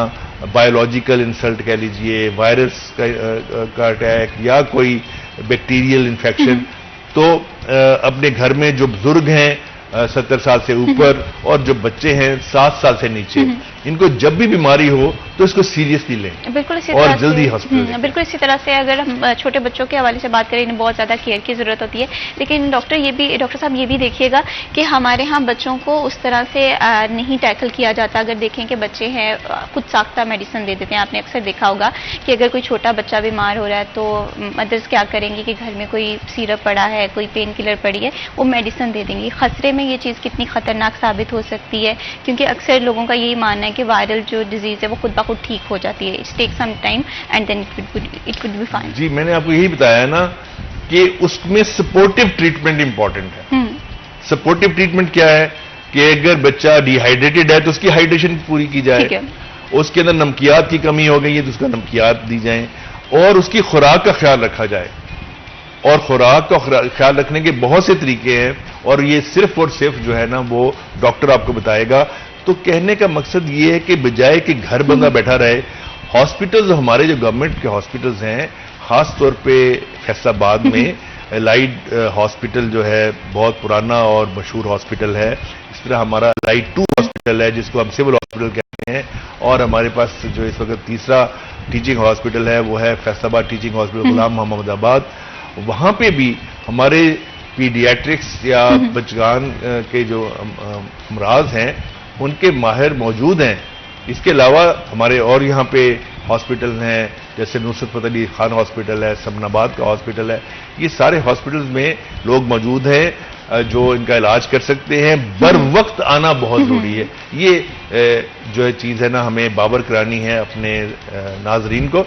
बायोलॉजिकल इंसल्ट कह लीजिए, वायरस का अटैक या कोई बैक्टीरियल इन्फेक्शन। तो अपने घर में जो बुजुर्ग हैं 70 साल से ऊपर और जो बच्चे हैं 7 साल से नीचे, इनको जब भी बीमारी हो तो इसको सीरियसली लें बिल्कुल इसी और तरह जल्दी से हॉस्पिटल। बिल्कुल इसी तरह से अगर हम छोटे बच्चों के हवाले से बात करें, इन्हें बहुत ज़्यादा केयर की ज़रूरत होती है। लेकिन डॉक्टर साहब ये भी देखिएगा कि हमारे यहाँ बच्चों को उस तरह से नहीं टैकल किया जाता। अगर देखें कि बच्चे हैं खुद साख्ता मेडिसिन दे देते हैं। आपने अक्सर देखा होगा कि अगर कोई छोटा बच्चा बीमार हो रहा है तो मदर्स क्या करेंगी कि घर में कोई सिरप पड़ा है, कोई पेन किलर पड़ी है, वो मेडिसिन दे देंगी। खसरे में ये चीज़ कितनी खतरनाक साबित हो सकती है, क्योंकि अक्सर लोगों का यही मानना है कि वायरल जो डिजीज़ है वो खुद ब खुद ठीक हो जाती है। It's take some time and then it could be fine. जी, मैंने आपको यही बताया ना कि उसमें सपोर्टिव ट्रीटमेंट इंपॉर्टेंट है। सपोर्टिव ट्रीटमेंट क्या है कि अगर बच्चा डिहाइड्रेटेड है तो उसकी हाइड्रेशन पूरी की जाए, उसके अंदर नमकियात की कमी हो गई है तो उसका नमकियात दी जाए, और उसकी खुराक का ख्याल रखा जाए। और खुराक का ख्याल रखने के बहुत से तरीके हैं, और ये सिर्फ और सिर्फ जो है ना वो डॉक्टर आपको बताएगा। तो कहने का मकसद ये है कि बजाय कि घर बंदा बैठा रहे, हॉस्पिटल्स, हमारे जो गवर्नमेंट के हॉस्पिटल्स हैं, खास तौर पे फैसलाबाद में लाइट हॉस्पिटल जो है बहुत पुराना और मशहूर हॉस्पिटल है। इस तरह हमारा लाइट 2 हॉस्पिटल है जिसको हम सिविल हॉस्पिटल कहते हैं, और हमारे पास जो इस वक्त तीसरा टीचिंग हॉस्पिटल है वो है फैसलाबाद टीचिंग हॉस्पिटल गुलाम मोहम्मदाबाद। वहां पे भी हमारे पीडियाट्रिक्स या बचगान के जो अमराज हैं उनके माहिर मौजूद हैं। इसके अलावा हमारे और यहाँ पे हॉस्पिटल हैं, जैसे नुसरत फतेह अली खान हॉस्पिटल है, समनाबाद का हॉस्पिटल है। ये सारे हॉस्पिटल्स में लोग मौजूद हैं जो इनका इलाज कर सकते हैं। बर वक्त आना बहुत जरूरी है। ये जो है चीज़ है ना हमें बावर करानी है अपने नाजरीन को।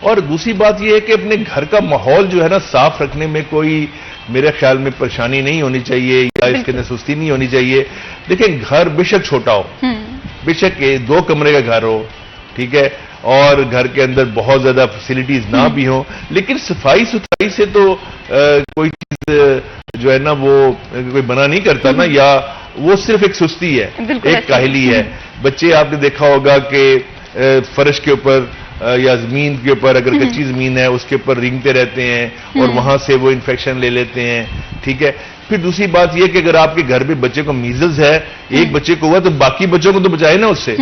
और दूसरी बात यह है कि अपने घर का माहौल जो है ना साफ रखने में कोई मेरे ख्याल में परेशानी नहीं होनी चाहिए या इसके अंदर सुस्ती नहीं होनी चाहिए। देखिए, घर बेशक छोटा हो, बेशक 2 कमरे का घर हो, ठीक है, और घर के अंदर बहुत ज्यादा फैसिलिटीज ना भी हो, लेकिन सफाई सुथराई से तो कोई चीज जो है ना वो कोई मना नहीं करता ना, या वो सिर्फ एक सुस्ती है, एक काहली है। बच्चे आपने देखा होगा कि फर्श के ऊपर या जमीन के ऊपर, अगर कच्ची जमीन है उसके ऊपर रेंगते रहते हैं और वहां से वो इन्फेक्शन ले लेते हैं, ठीक है। फिर दूसरी बात यह कि अगर आपके घर में बच्चे को मीजल्स है, एक बच्चे को हुआ, तो बाकी बच्चों को तो बचाए ना उससे।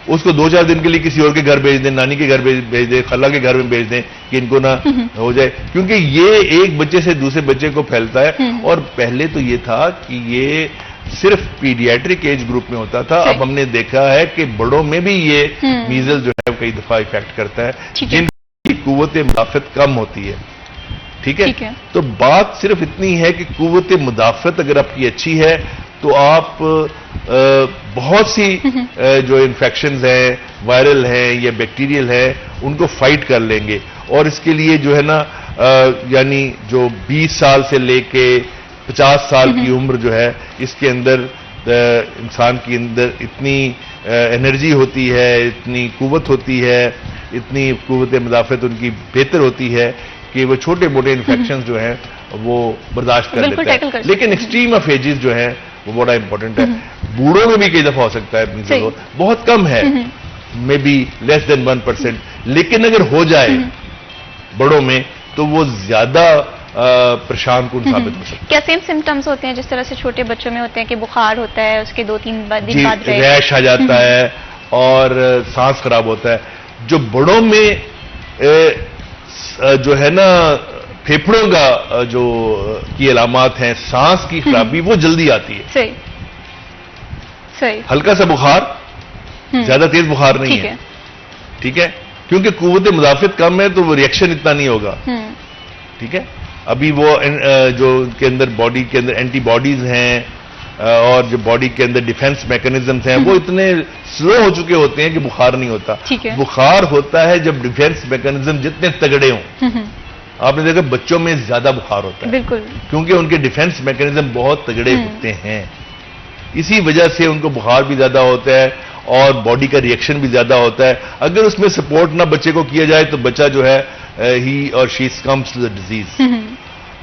उसको 2-4 दिन के लिए किसी और के घर भेज दें, नानी के घर भेज दें, खला के घर में भेज दें कि इनको ना हो जाए, क्योंकि ये एक बच्चे से दूसरे बच्चे को फैलता है। और पहले तो ये था कि ये सिर्फ पीडियाट्रिक एज ग्रुप में होता था, अब हमने देखा है कि बड़ों में भी ये मीजल जो है कई दफा इफेक्ट करता है, जिनकी कुव्वत मुदाफत कम होती है, ठीक है। तो बात सिर्फ इतनी है कि कुव्वत मुदाफत अगर आपकी अच्छी है तो आप बहुत सी जो इन्फेक्शंस हैं, वायरल हैं या बैक्टीरियल हैं, उनको फाइट कर लेंगे। और इसके लिए जो है ना यानी जो 20 साल से लेके 50 साल की उम्र जो है, इसके अंदर इंसान के अंदर इतनी एनर्जी होती है, इतनी कुव्वत होती है, इतनी कुव्वत मुदाफत उनकी बेहतर होती है कि वो छोटे मोटे इन्फेक्शंस जो हैं वो बर्दाश्त कर लेते हैं। लेकिन एक्सट्रीम ऑफ एजेस जो है वो बड़ा इंपॉर्टेंट है। बूढ़ों में भी कई दफा हो सकता है मीजल, बहुत कम है, मे बी लेस देन 1%, लेकिन अगर हो जाए बड़ों में तो वो ज्यादा परेशान कौन साबित हो सकता है। क्या सेम सिम्टम्स होते हैं जिस तरह से छोटे बच्चों में होते हैं कि बुखार होता है, उसके 2-3 दिन बाद रैश आ जाता है और सांस खराब होता है। जो बड़ों में जो है ना फेफड़ों का जो की अलामात हैं, सांस की खराबी, वो जल्दी आती है। सही सही। हल्का सा बुखार, ज्यादा तेज बुखार नहीं है, ठीक है, क्योंकि कुव्वत मुदाफित कम है तो वो रिएक्शन इतना नहीं होगा, ठीक है। अभी वो जो के अंदर बॉडी के अंदर एंटीबॉडीज हैं और जो बॉडी के अंदर डिफेंस मैकेनिज्म्स हैं वो इतने स्लो हो चुके होते हैं कि बुखार नहीं होता। बुखार होता है जब डिफेंस मैकेनिज्म जितने तगड़े हों। आपने देखा बच्चों में ज्यादा बुखार होता है, बिल्कुल, क्योंकि उनके डिफेंस मैकेनिज्म बहुत तगड़े होते हैं, इसी वजह से उनको बुखार भी ज्यादा होता है और बॉडी का रिएक्शन भी ज्यादा होता है। अगर उसमें सपोर्ट ना बच्चे को किया जाए तो बच्चा जो है ही और she comes to the disease.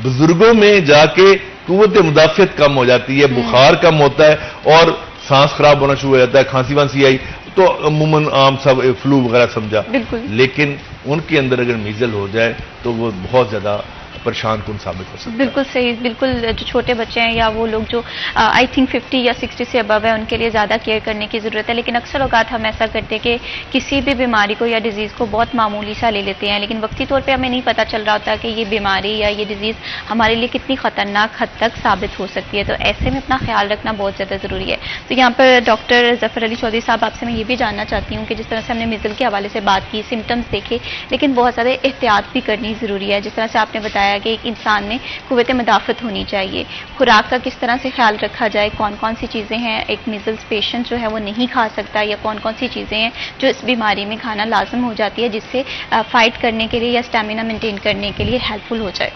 बुजुर्गों में जाके कुव्वत मुदाफियत कम हो जाती है, बुखार कम होता है और सांस खराब होना शुरू हो जाता है, खांसी वांसी आई तो अमूमन आम सब फ्लू वगैरह समझा, लेकिन उनके अंदर अगर मीजल हो जाए तो वो बहुत ज्यादा परेशान कौन साबित हो सकता है। बिल्कुल सही, बिल्कुल। जो छोटे बच्चे हैं या वो लोग जो आई थिंक 50 या 60 से अबव है, उनके लिए ज़्यादा केयर करने की ज़रूरत है। लेकिन अक्सर औकात हम ऐसा करते हैं कि किसी भी बीमारी को या डिजीज़ को बहुत मामूली सा ले लेते हैं, लेकिन वक्ती तौर पे हमें नहीं पता चल रहा होता कि ये बीमारी या ये डिजीज़ हमारे लिए कितनी ख़तरनाक हद तक साबित हो सकती है। तो ऐसे में अपना ख्याल रखना बहुत ज़्यादा ज़रूरी है। तो यहाँ पर डॉक्टर ज़फ़र अली चौधरी साहब, आपसे मैं ये भी जानना चाहती हूँ कि जिस तरह से हमने मीजल के हवाले से बात की, सिम्टम्स देखे, लेकिन बहुत ज़्यादा एहतियात भी करनी ज़रूरी है। जिस तरह से आपने बताया कि एक इंसान में कुव्वत मुदाफत होनी चाहिए, खुराक का किस तरह से ख्याल रखा जाए, कौन कौन सी चीज़ें हैं एक मीजल्स पेशेंट जो है वो नहीं खा सकता, या कौन कौन सी चीज़ें हैं जो इस बीमारी में खाना लाजम हो जाती है जिससे फाइट करने के लिए या स्टेमिना मेंटेन करने के लिए हेल्पफुल हो जाए।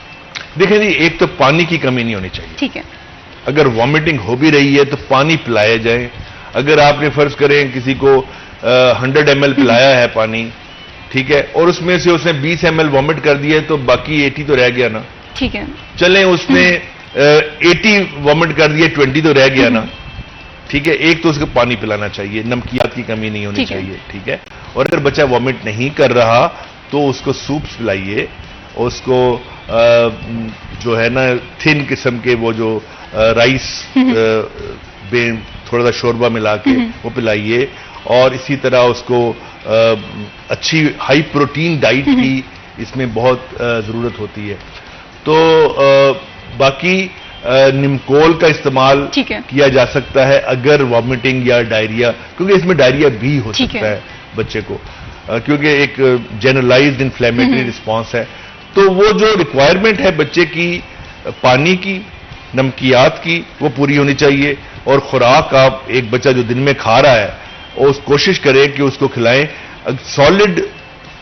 देखिए जी, एक तो पानी की कमी नहीं होनी चाहिए, ठीक है। अगर वॉमिटिंग हो भी रही है तो पानी पिलाया जाए। अगर आपने फर्ज करें किसी को 100 ml पिलाया है पानी, ठीक है, और उसमें से उसने 20 ml वॉमिट कर दिया तो बाकी 80 तो रह गया ना, ठीक है। चलें उसने 80 वॉमिट कर दिया, 20 तो रह गया ना, ठीक है। एक तो उसको पानी पिलाना चाहिए, नमकियात की कमी नहीं होनी चाहिए, ठीक है। और अगर बच्चा वॉमिट नहीं कर रहा तो उसको सूप्स पिलाइए, उसको जो है ना थिन किस्म के वो जो राइस बेन थोड़ा सा शोरबा मिला के वो पिलाइए, और इसी तरह उसको अच्छी हाई प्रोटीन डाइट की इसमें बहुत जरूरत होती है। तो बाकी निमकोल का इस्तेमाल किया जा सकता है अगर वॉमिटिंग या डायरिया, क्योंकि इसमें डायरिया भी हो सकता है बच्चे को, क्योंकि एक जनरलाइज्ड इन्फ्लेमेटरी रिस्पांस है। तो वो जो रिक्वायरमेंट है बच्चे की पानी की, नमकियात की, वो पूरी होनी चाहिए। और खुराक आप एक बच्चा जो दिन में खा रहा है और कोशिश करें कि उसको खिलाएं। सॉलिड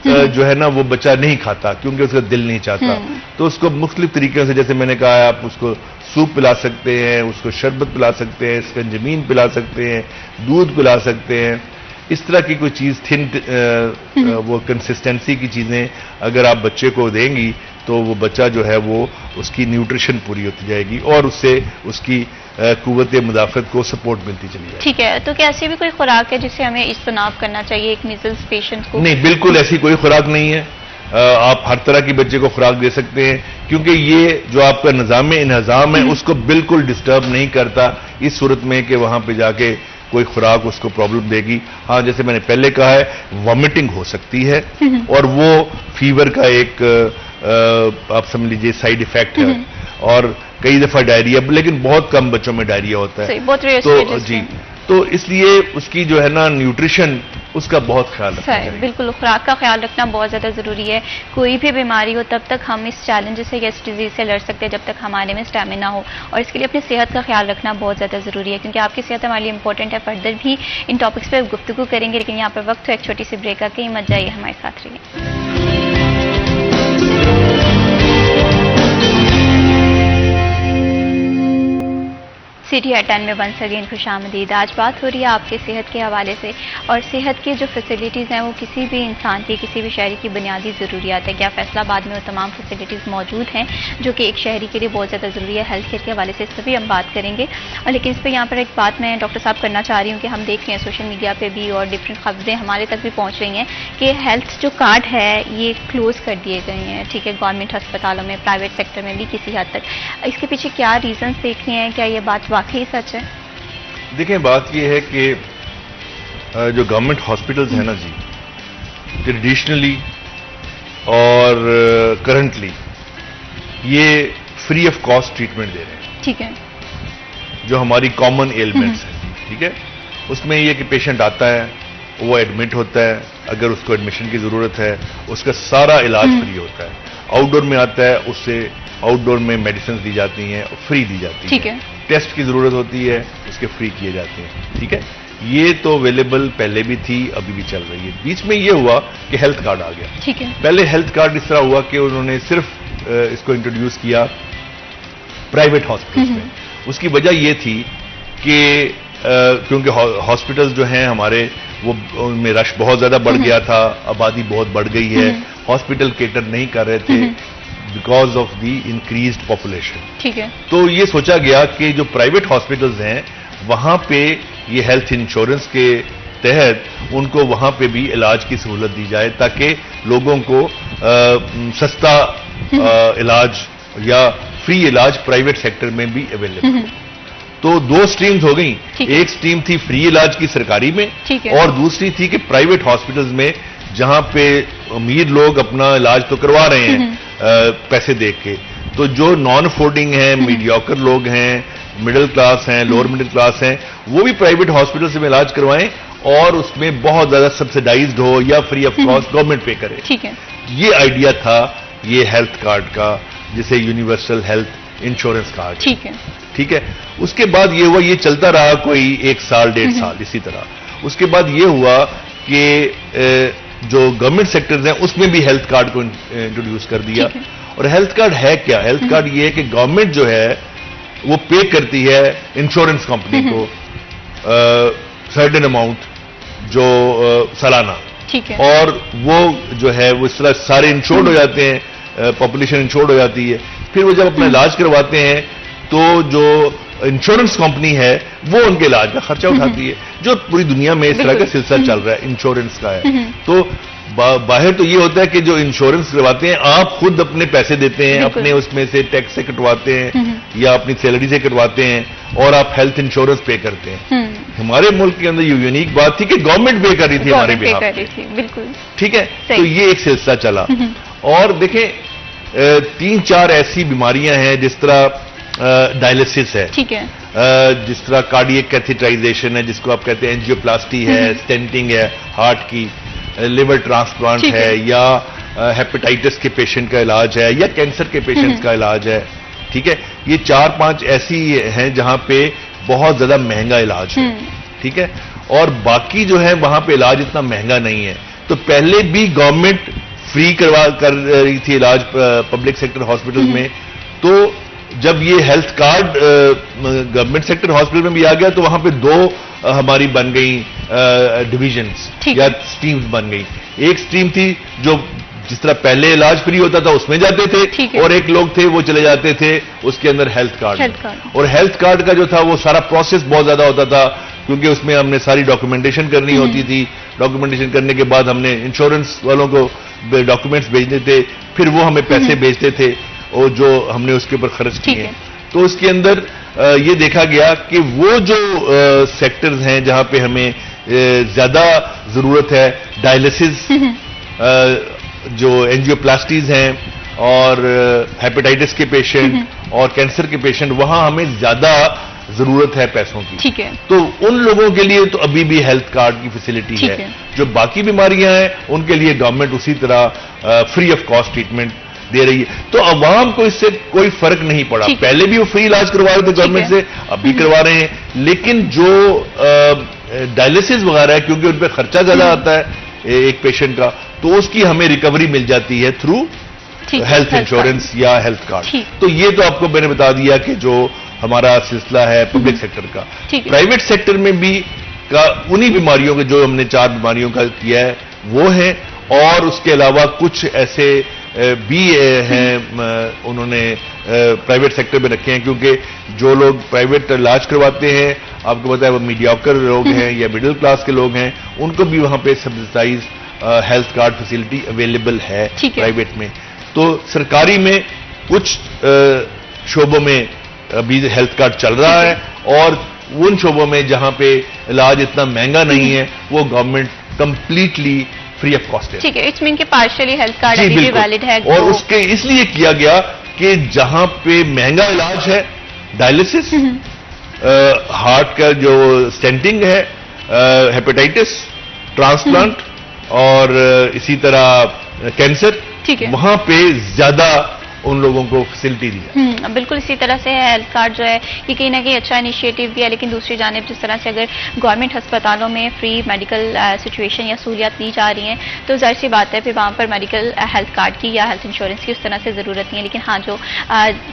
जो है ना वो बच्चा नहीं खाता क्योंकि उसका दिल नहीं चाहता, तो उसको मुख्तलिफ तरीके से, जैसे मैंने कहा, आप उसको सूप पिला सकते हैं, उसको शरबत पिला सकते हैं, स्कंजमीन पिला सकते हैं, दूध पिला सकते हैं, इस तरह की कोई चीज थिन वो कंसिस्टेंसी की चीजें अगर आप बच्चे को देंगी तो वो बच्चा जो है वो उसकी न्यूट्रिशन पूरी होती जाएगी और उससे उसकी कुव्वत मुदाफत को सपोर्ट मिलती चली जाएगी। ठीक है, तो क्या ऐसी भी कोई खुराक है जिससे हमें इज्तनाब करना चाहिए एक मीजल्स पेशेंट को? नहीं, बिल्कुल ऐसी कोई खुराक नहीं है। आप हर तरह की बच्चे को खुराक दे सकते हैं क्योंकि ये जो आपका निज़ाम इंहज़ाम है उसको बिल्कुल डिस्टर्ब नहीं करता इस सूरत में कि वहां पे जाके कोई खुराक उसको प्रॉब्लम देगी। हाँ, जैसे मैंने पहले कहा है, वॉमिटिंग हो सकती है और वो फीवर का एक आप समझ लीजिए साइड इफेक्ट है और कई दफा डायरिया, लेकिन बहुत कम बच्चों में डायरिया होता है। तो जी, तो इसलिए उसकी जो है ना न्यूट्रिशन उसका बहुत ख्याल रखना चाहिए। बिल्कुल, खुराक का ख्याल रखना बहुत ज़्यादा ज़रूरी है। कोई भी बीमारी हो तब तक हम इस चैलेंज से या इस डिजीज से लड़ सकते हैं जब तक हमारे में स्टैमिना हो, और इसके लिए अपनी सेहत का ख्याल रखना बहुत ज़्यादा ज़रूरी है क्योंकि आपकी सेहत हमारे लिए इंपॉर्टेंट है। फर्दर भी इन टॉपिक्स पर गुफ्तगू करेंगे, लेकिन यहाँ पर वक्त हो एक छोटी सी ब्रेक का, कहीं मत जाइए, हमारे साथ रहिए। सिटी एट 10 में वंस अगेन खुशामदीद। आज बात हो रही है आपके सेहत के हवाले से, और सेहत की जो फैसिलिटीज़ हैं वो किसी भी इंसान की, किसी भी शहरी की बुनियादी ज़रूरियात है। क्या फैसलाबाद में वो तमाम फैसिलिटीज़ मौजूद हैं जो कि एक शहरी के लिए बहुत ज़्यादा ज़रूरी है? हेल्थ केयर के हवाले से इस पर भी हम बात करेंगे, और लेकिन इस पर यहाँ पर एक बात मैं डॉक्टर साहब करना चाह रही हूँ कि हम देख रहे हैं सोशल मीडिया पर भी और डिफरेंट खबरें हमारे तक भी पहुँच रही हैं कि हेल्थ जो कार्ड है ये क्लोज़ कर दिए गए हैं। ठीक है, गवर्नमेंट अस्पतालों में, प्राइवेट सेक्टर में भी किसी हद तक। इसके पीछे क्या रीजंस देख रहे हैं? क्या ये बात वाकई सच है? देखें, बात यह है कि जो गवर्नमेंट हॉस्पिटल्स हैं ना जी, ट्रेडिशनली और करंटली ये फ्री ऑफ कॉस्ट ट्रीटमेंट दे रहे हैं। ठीक है, जो हमारी कॉमन एलिमेंट्स हैं, ठीक है, उसमें ये कि पेशेंट आता है, वो एडमिट होता है, अगर उसको एडमिशन की जरूरत है उसका सारा इलाज फ्री होता है। आउटडोर में आता है, उससे आउटडोर में मेडिसिन दी जाती हैं, फ्री दी जाती है। ठीक है, टेस्ट की जरूरत होती है, उसके फ्री किए जाते हैं। ठीक है, ये तो अवेलेबल पहले भी थी, अभी भी चल रही है। बीच में ये हुआ कि हेल्थ कार्ड आ गया। ठीक है, पहले हेल्थ कार्ड इस तरह हुआ कि उन्होंने सिर्फ इसको इंट्रोड्यूस किया प्राइवेट हॉस्पिटल्स में। उसकी वजह ये थी कि क्योंकि हॉस्पिटल्स जो हैं हमारे, वो उनमें रश बहुत ज्यादा बढ़ गया था, आबादी बहुत बढ़ गई है, हॉस्पिटल केटर नहीं कर रहे थे because of the increased population. ठीक है, तो ये सोचा गया कि जो प्राइवेट हॉस्पिटल्स हैं वहां पे ये हेल्थ इंश्योरेंस के तहत उनको वहां पे भी इलाज की सहूलत दी जाए ताकि लोगों को सस्ता इलाज या फ्री इलाज प्राइवेट सेक्टर में भी अवेलेबल हो। तो दो स्ट्रीम्स हो गई, एक स्ट्रीम थी फ्री इलाज की सरकारी में, और दूसरी थी कि प्राइवेट हॉस्पिटल्स में जहां पे अमीर लोग अपना इलाज तो करवा रहे हैं पैसे दे के, तो जो नॉन अफोर्डिंग हैं, मीडियोकर लोग हैं, मिडिल क्लास हैं, लोअर मिडिल क्लास हैं, वो भी प्राइवेट हॉस्पिटल से इलाज करवाएं और उसमें बहुत ज्यादा सब्सिडाइज्ड हो या फ्री ऑफ कॉस्ट गवर्नमेंट पे करे। ठीक है, ये आइडिया था ये हेल्थ कार्ड का, जिसे यूनिवर्सल हेल्थ इंश्योरेंस कहा गया। ठीक है, ठीक है, उसके बाद ये हुआ, ये चलता रहा कोई 1 साल 1.5 साल इसी तरह। उसके बाद ये हुआ कि जो गवर्नमेंट सेक्टर्स हैं उसमें भी हेल्थ कार्ड को इंट्रोड्यूस कर दिया। और हेल्थ कार्ड है क्या? हेल्थ कार्ड ये है कि गवर्नमेंट जो है वो पे करती है इंश्योरेंस कंपनी को सर्टेन अमाउंट जो सालाना। ठीक है, और वो जो है वो इस तरह सारे इंश्योर्ड हो जाते हैं, पॉपुलेशन इंश्योर्ड हो जाती है। फिर वो जब अपना इलाज करवाते हैं तो जो इंश्योरेंस कंपनी है वो उनके इलाज का खर्चा उठाती है, जो पूरी दुनिया में इस तरह का सिलसिला चल रहा है, इंश्योरेंस का है। तो बाहर तो ये होता है कि जो इंश्योरेंस करवाते हैं आप खुद अपने पैसे देते हैं, अपने उसमें से टैक्स से कटवाते हैं या अपनी सैलरी से कटवाते हैं और आप हेल्थ इंश्योरेंस पे करते हैं। हमारे मुल्क के अंदर ये यूनिक बात थी कि गवर्नमेंट पे कर रही थी हमारे बिहाफ पे। बिल्कुल ठीक है, तो ये एक सिलसिला चला। और देखें 3-4 ऐसी बीमारियां हैं जिस तरह डायलिसिस है, ठीक है, जिस तरह कार्डियक कैथेटराइजेशन है जिसको आप कहते हैं, एंजियोप्लास्टी है, स्टेंटिंग है हार्ट की, लिवर ट्रांसप्लांट है, या हेपेटाइटिस के पेशेंट का इलाज है, या कैंसर के पेशेंट्स का इलाज है। ठीक है, ये 4-5 ऐसी हैं जहां पे बहुत ज्यादा महंगा इलाज है। ठीक है, और बाकी जो है वहां पे इलाज इतना महंगा नहीं है। तो पहले भी गवर्नमेंट फ्री कर रही थी इलाज पब्लिक सेक्टर हॉस्पिटल में, तो जब ये health card government sector hospital में भी आ गया तो वहां पे दो हमारी बन गई डिविजन्स या स्ट्रीम्स बन गई। एक स्ट्रीम थी जो जिस तरह पहले इलाज फ्री होता था उसमें जाते थे, और एक लोग थे वो चले जाते थे उसके अंदर हेल्थ कार्ड। और हेल्थ कार्ड का जो था वो सारा प्रोसेस बहुत ज्यादा होता था, क्योंकि उसमें हमने सारी डॉक्यूमेंटेशन करनी होती थी। डॉक्यूमेंटेशन करने के बाद हमने इंश्योरेंस वालों को डॉक्यूमेंट्स भेजने थे, फिर वो हमें पैसे भेजते थे और जो हमने उसके ऊपर खर्च किए। तो उसके अंदर ये देखा गया कि वो जो सेक्टर्स हैं जहां पे हमें ज्यादा जरूरत है, डायलिसिस, जो एंजियोप्लास्टीज हैं और हेपेटाइटिस के पेशेंट और कैंसर के पेशेंट, वहां हमें ज्यादा जरूरत है पैसों की। ठीक है। तो उन लोगों के लिए तो अभी भी हेल्थ कार्ड की फैसिलिटी है। जो बाकी बीमारियां हैं उनके लिए गवर्नमेंट उसी तरह फ्री ऑफ कॉस्ट ट्रीटमेंट दे रही है। तो अवाम को इससे कोई फर्क नहीं पड़ा। पहले भी वो फ्री इलाज करवा रहे थे गवर्नमेंट से, अब भी करवा रहे हैं, लेकिन जो डायलिसिस वगैरह है, क्योंकि उन पर खर्चा ज्यादा आता है एक पेशेंट का, तो उसकी हमें रिकवरी मिल जाती है थ्रू हेल्थ इंश्योरेंस या हेल्थ कार्ड। तो ये तो आपको मैंने बता दिया कि जो हमारा सिलसिला है पब्लिक सेक्टर का। प्राइवेट सेक्टर में भी का उन्हीं बीमारियों के, जो हमने 4 बीमारियों का किया है वो है, और उसके अलावा कुछ ऐसे भी हैं उन्होंने प्राइवेट सेक्टर में रखे हैं, क्योंकि जो लोग प्राइवेट इलाज करवाते हैं आपको पता है वो मीडियोकर लोग हैं या मिडिल क्लास के लोग हैं, उनको भी वहां पे subsidise health card facility available है प्राइवेट में। तो सरकारी में कुछ शोबों में अभी हेल्थ कार्ड चल रहा है, और उन शोबों में जहां पे इलाज इतना महंगा नहीं है वो government completely free of cost है। ठीक है, इट्स मीन कि पार्शियली हेल्थ कार्ड अभी भी वैलिड है। और उसके इसलिए किया गया कि जहां पे महंगा इलाज है, डायलिसिस, हार्ट का जो स्टेंटिंग है, हेपेटाइटिस, ट्रांसप्लांट और इसी तरह कैंसर, वहां पे ज्यादा उन लोगों को फैसिलिटी दी है। बिल्कुल इसी तरह से है। हेल्थ कार्ड जो है ये कहीं ना कहीं अच्छा इनिशिएटिव भी है, लेकिन दूसरी जानिब जिस तरह से अगर गवर्नमेंट अस्पतालों में फ्री मेडिकल सिचुएशन या सहूलियात दी जा रही हैं तो जाहिर सी बात है फिर वहाँ पर मेडिकल हेल्थ कार्ड की या हेल्थ इंश्योरेंस की उस तरह से ज़रूरत नहीं है। लेकिन हाँ, जो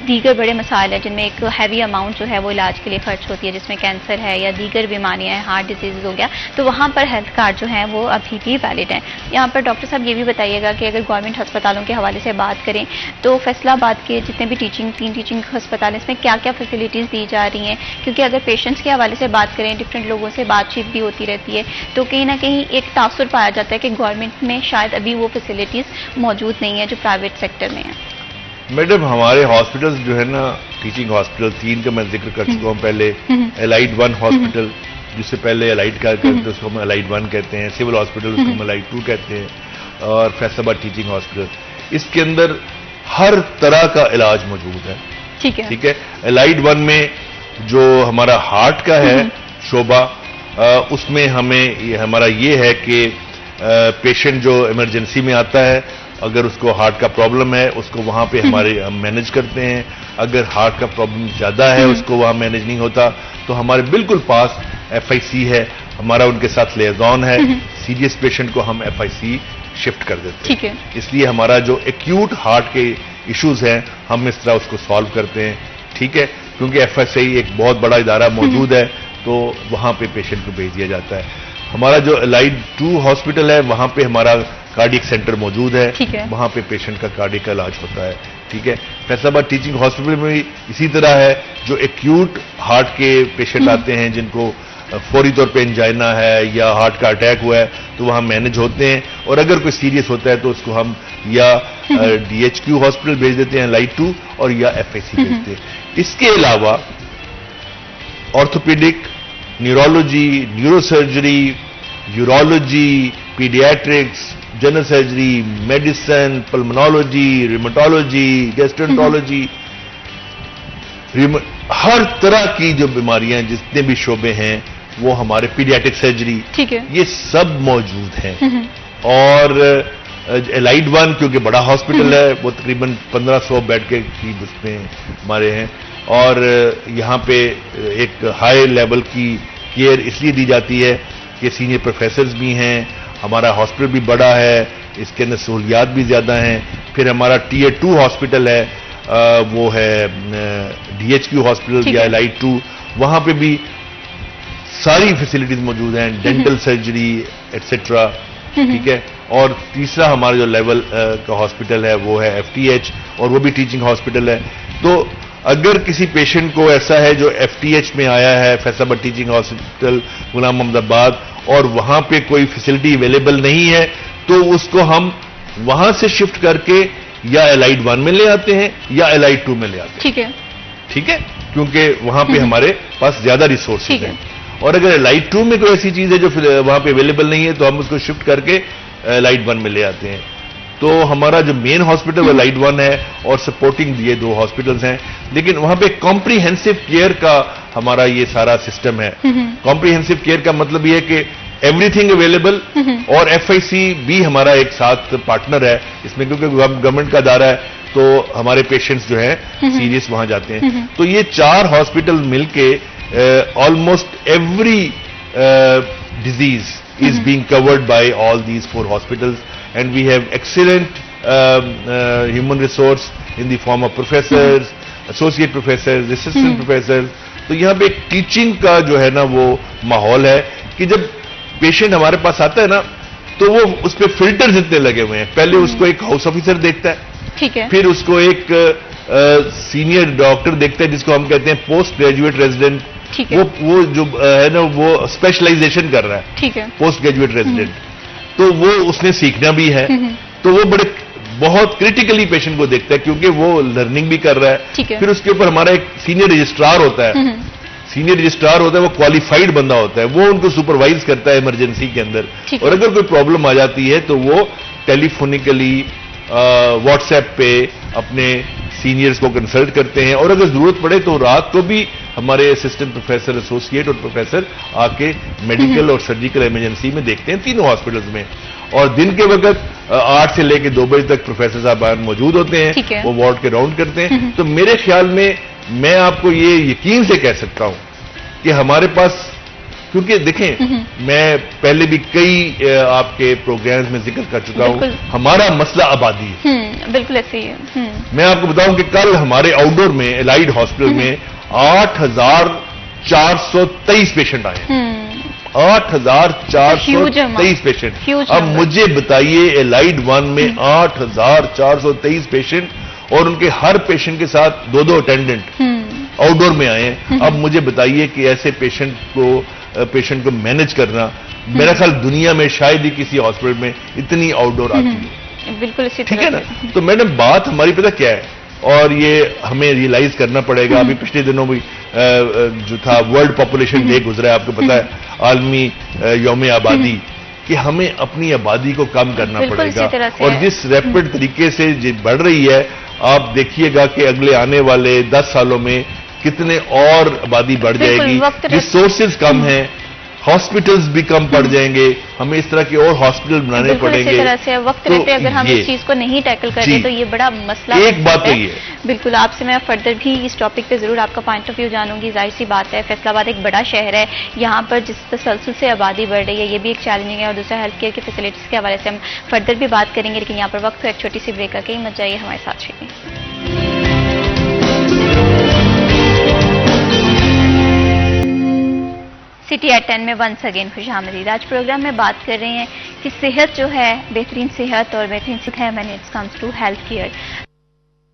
दीगर बड़े मसाइल हैं जिनमें एक हैवी अमाउंट जो है वो इलाज के लिए खर्च होती है, जिसमें कैंसर है या दीगर बीमारियाँ हैं, हार्ट डिजीज़ हो गया, तो वहाँ पर हेल्थ कार्ड जो है वो अभी भी वैलिड है। यहाँ पर डॉक्टर साहब ये भी बताइएगा कि अगर गवर्नमेंट अस्पतालों के हवाले से बात करें तो फैसलाबाद के जितने भी 3 टीचिंग अस्पताल हैं इसमें क्या क्या फैसिलिटीज़ दी जा रही हैं, क्योंकि अगर पेशेंट्स के हवाले से बात करें, डिफरेंट लोगों से बातचीत भी होती रहती है, तो कहीं ना कहीं एक तासुर पाया जाता है कि गवर्नमेंट में शायद अभी वो फैसिलिटीज़ मौजूद नहीं है जो प्राइवेट सेक्टर में है। मैडम, हमारे हॉस्पिटल्स जो है ना, टीचिंग हॉस्पिटल 3 का मैं जिक्र कर चुका हूँ पहले। एलाइड 1 हॉस्पिटल, जिससे पहले एलाइड का कहते हैं उसको हम एलाइड 1 कहते हैं, सिविल हॉस्पिटल उसको हम एलाइड 2 कहते हैं, और फैसलाबाद टीचिंग हॉस्पिटल, इसके अंदर हर तरह का इलाज मौजूद है। ठीक है। एलाइड 1 में जो हमारा हार्ट का है शोबा, उसमें हमें हमारा ये है कि पेशेंट जो इमरजेंसी में आता है, अगर उसको हार्ट का प्रॉब्लम है उसको वहां पे हम मैनेज करते हैं। अगर हार्ट का प्रॉब्लम ज्यादा है, उसको वहां मैनेज नहीं होता, तो हमारे बिल्कुल पास FIC है, हमारा उनके साथ लिएज़ॉन है। सीरियस पेशेंट को हम FIC शिफ्ट कर देते हैं। इसलिए हमारा जो एक्यूट हार्ट के इश्यूज हैं हम इस तरह उसको सॉल्व करते हैं। ठीक है, क्योंकि FSI एक बहुत बड़ा इदारा मौजूद है, तो वहां पे पेशेंट को भेज दिया जाता है। हमारा जो एलाइड 2 हॉस्पिटल है वहां पे हमारा कार्डियक सेंटर मौजूद है, वहां पे पेशेंट का कार्डियक का इलाज होता है। ठीक है। फैसलाबाद टीचिंग हॉस्पिटल में भी इसी तरह है, जो एक्यूट हार्ट के पेशेंट आते हैं जिनको फौरी तौर पे एंजाइना है या हार्ट का अटैक हुआ है, तो वहां मैनेज होते हैं, और अगर कोई सीरियस होता है तो उसको हम या DHQ हॉस्पिटल भेज देते हैं लाइट 2, और या FIC भेजते हैं। इसके अलावा orthopaedic, neurology, neurosurgery, urology, paediatrics, general surgery, medicine, pulmonology, rheumatology, gastroenterology, हर तरह की जो बीमारियां, जितने भी शोबे हैं, वो हमारे पीडियाट्रिक सर्जरी, ये सब मौजूद हैं। और एलाइड 1 क्योंकि बड़ा हॉस्पिटल है, वो तकरीबन 1500 बेड के करीब उसमें हमारे हैं, और यहाँ पे एक हाई लेवल की केयर इसलिए दी जाती है कि सीनियर प्रोफेसर्स भी हैं, हमारा हॉस्पिटल भी बड़ा है, इसके अंदर सहूलियात भी ज्यादा हैं। फिर हमारा Tier 2 हॉस्पिटल है, वो है DHQ हॉस्पिटल या एलाइट 2, वहां पे भी सारी फैसिलिटीज मौजूद हैं, डेंटल सर्जरी एटसेट्रा, ठीक है। और तीसरा हमारा जो लेवल का हॉस्पिटल है वो है FTH, और वो भी टीचिंग हॉस्पिटल है। तो अगर किसी पेशेंट को ऐसा है जो FTH में आया है, फैसलाबाद टीचिंग हॉस्पिटल गुलाम अहमदाबाद, और वहां पे कोई फैसिलिटी अवेलेबल नहीं है, तो उसको हम वहां से शिफ्ट करके या एलाइट 1 में ले आते हैं या एलाइट 2 में ले आते हैं, ठीक है, ठीक है, क्योंकि वहां पे हमारे पास ज्यादा रिसोर्सेज हैं। और अगर एलाइट 2 में कोई ऐसी चीज है जो वहां पे अवेलेबल नहीं है, तो हम उसको शिफ्ट करके एलाइट 1 में ले आते हैं। तो हमारा जो मेन हॉस्पिटल वो एलाइट 1 है, और सपोर्टिंग ये 2 हॉस्पिटल्स हैं, लेकिन वहां पे कॉम्प्रिहेंसिव केयर का हमारा ये सारा सिस्टम है। कॉम्प्रिहेंसिव केयर का मतलब ये है कि एवरीथिंग अवेलेबल, और FIC भी हमारा एक साथ पार्टनर है इसमें, क्योंकि गवर्नमेंट का दायरा है, तो हमारे पेशेंट्स जो हैं सीरियस वहां जाते हैं। तो ये 4 हॉस्पिटल मिलके almost every disease is being covered by all these 4 hospitals, and we have excellent human resource in the form of professors, associate professors, assistant professors. तो यहाँ पे एक टीचिंग का जो है ना वो माहौल है कि जब पेशेंट हमारे पास आता है ना, तो वो उस पे फिल्टर्स इतने लगे हुए हैं। पहले उसको एक हाउस ऑफिसर देखता है, ठीक है, फिर उसको एक सीनियर डॉक्टर देखता है जिसको हम कहते हैं पोस्ट ग्रेजुएट रेजिडेंट, वो जो है ना वो स्पेशलाइजेशन कर रहा है, ठीक है, पोस्ट ग्रेजुएट रेजिडेंट, तो वो उसने सीखना भी है, तो वो बहुत क्रिटिकली पेशेंट को देखता है, क्योंकि वो लर्निंग भी कर रहा है। फिर उसके ऊपर हमारा एक सीनियर रजिस्ट्रार होता है, सीनियर रजिस्ट्रार होता है, वो क्वालिफाइड बंदा होता है, वो उनको सुपरवाइज करता है इमरजेंसी के अंदर, और अगर कोई प्रॉब्लम आ जाती है तो वो टेलीफोनिकली व्हाट्सएप पे अपने सीनियर्स को कंसल्ट करते हैं, और अगर जरूरत पड़े तो रात को भी हमारे असिस्टेंट प्रोफेसर, एसोसिएट और प्रोफेसर आके मेडिकल और सर्जिकल इमरजेंसी में देखते हैं तीनों हॉस्पिटल्स में। और दिन के वक्त 8 से लेकर 2 बजे तक प्रोफेसर साहब मौजूद होते हैं, वो वार्ड के राउंड करते हैं। तो मेरे ख्याल में मैं आपको ये यकीन से कह सकता हूं कि हमारे पास, क्योंकि देखें मैं पहले भी कई आपके प्रोग्राम्स में जिक्र कर चुका हूं, हमारा मसला आबादी है। बिल्कुल ऐसे ही है। मैं आपको बताऊं कि कल हमारे आउटडोर में एलाइड हॉस्पिटल में 8,423 पेशेंट आए, 8,423 पेशेंट। अब मुझे बताइए एलाइड 1 में 8,423 पेशेंट, और उनके हर पेशेंट के साथ 2-2 अटेंडेंट आउटडोर में आए हैं। अब मुझे बताइए कि ऐसे पेशेंट को मैनेज करना, मेरा ख्याल दुनिया में शायद ही किसी हॉस्पिटल में इतनी आउटडोर आती है। बिल्कुल इसी ठीक है ना। तो मैडम बात हमारी पता क्या है, और ये हमें रियलाइज करना पड़ेगा। अभी पिछले दिनों भी जो था वर्ल्ड पॉपुलेशन डे गुजरा है, आपको पता है, आलमी यौम आबादी, कि हमें अपनी आबादी को कम करना पड़ेगा। और जिस रैपिड तरीके से बढ़ रही है, आप देखिएगा कि अगले आने वाले 10 सालों में कितने और आबादी बढ़ जाएगी, रिसोर्सेज कम हैं, हॉस्पिटल्स भी कम पड़ जाएंगे, हमें इस तरह के और हॉस्पिटल बनाने पड़ेंगे। इसी तरह से वक्त रहते अगर हम इस चीज को नहीं टैकल करें तो ये बड़ा मसला एक बात तो ये बिल्कुल। आपसे मैं फर्दर भी इस टॉपिक पे जरूर आपका पॉइंट ऑफ व्यू जानूंगी। जाहिर सी बात है, फैसलाबाद एक बड़ा शहर है, यहाँ पर जिस तसलसल से आबादी बढ़ रही है ये भी एक चैलेंजिंग है, और दूसरा हेल्थ केयर की फैसिलिटीज के हवाले से हम फर्दर भी बात करेंगे। लेकिन यहाँ पर वक्त को एक छोटी सी ब्रेक करके मत जाइए, हमारे साथ रहिए। सिटी एट 10 में वंस अगेन खुशामदीद। आज प्रोग्राम में बात कर रहे हैं कि सेहत जो है, बेहतरीन सेहत और बेहतरीन सेहत है man it's comes to health care.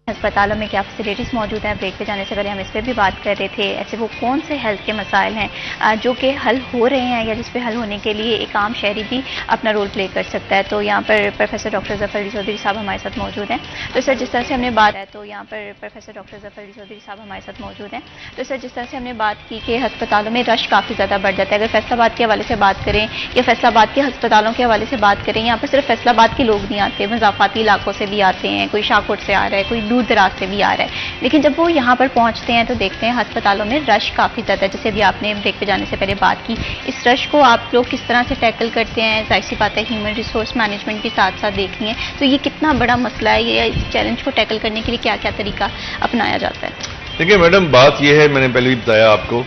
अस्पतालों में क्या फैसिलिटीज़ मौजूद हैं, ब्रेक पे जाने से पहले हम इस पर भी बात कर रहे थे। ऐसे वो कौन से हेल्थ के मसाइल हैं जो कि हल हो रहे हैं, या जिस पे हल होने के लिए एक आम शहरी भी अपना रोल प्ले कर सकता है। तो यहाँ पर प्रोफेसर डॉक्टर जफर अली चौधरी साहब हमारे साथ मौजूद हैं। तो सर जिस तरह से हमने बात है, तो यहाँ पर प्रोफेसर डॉक्टर जफर अली चौधरी साहब हमारे साथ मौजूद हैं। तो सर जिस तरह से हमने बात की कि अस्पतालों में रश काफ़ी ज़्यादा बढ़ जाता है। अगर फैसलाबाद के हवाले से बात करें या फैसलाबाद के अस्पतालों के हवाले से बात करें, यहाँ पर सिर्फ फैसलाबाद के लोग नहीं आते, मज़ाफ़ाती इलाकों से भी आते हैं, कोई शाहकोट से आ रहा है, कोई दूर दराज से भी आ रहा है। लेकिन जब वो यहाँ पर पहुँचते हैं तो देखते हैं अस्पतालों में रश काफ़ी ज़्यादा है। जैसे अभी आपने ब्रेक पे जाने से पहले बात की, इस रश को आप लोग किस तरह से टैकल करते हैं? जाहिर सी बात है ह्यूमन रिसोर्स मैनेजमेंट भी साथ साथ देखनी है। तो ये कितना बड़ा मसला है, ये इस चैलेंज को टैकल करने के लिए क्या क्या तरीका अपनाया जाता है? देखिए मैडम, बात यह है, मैंने पहले भी बताया आपको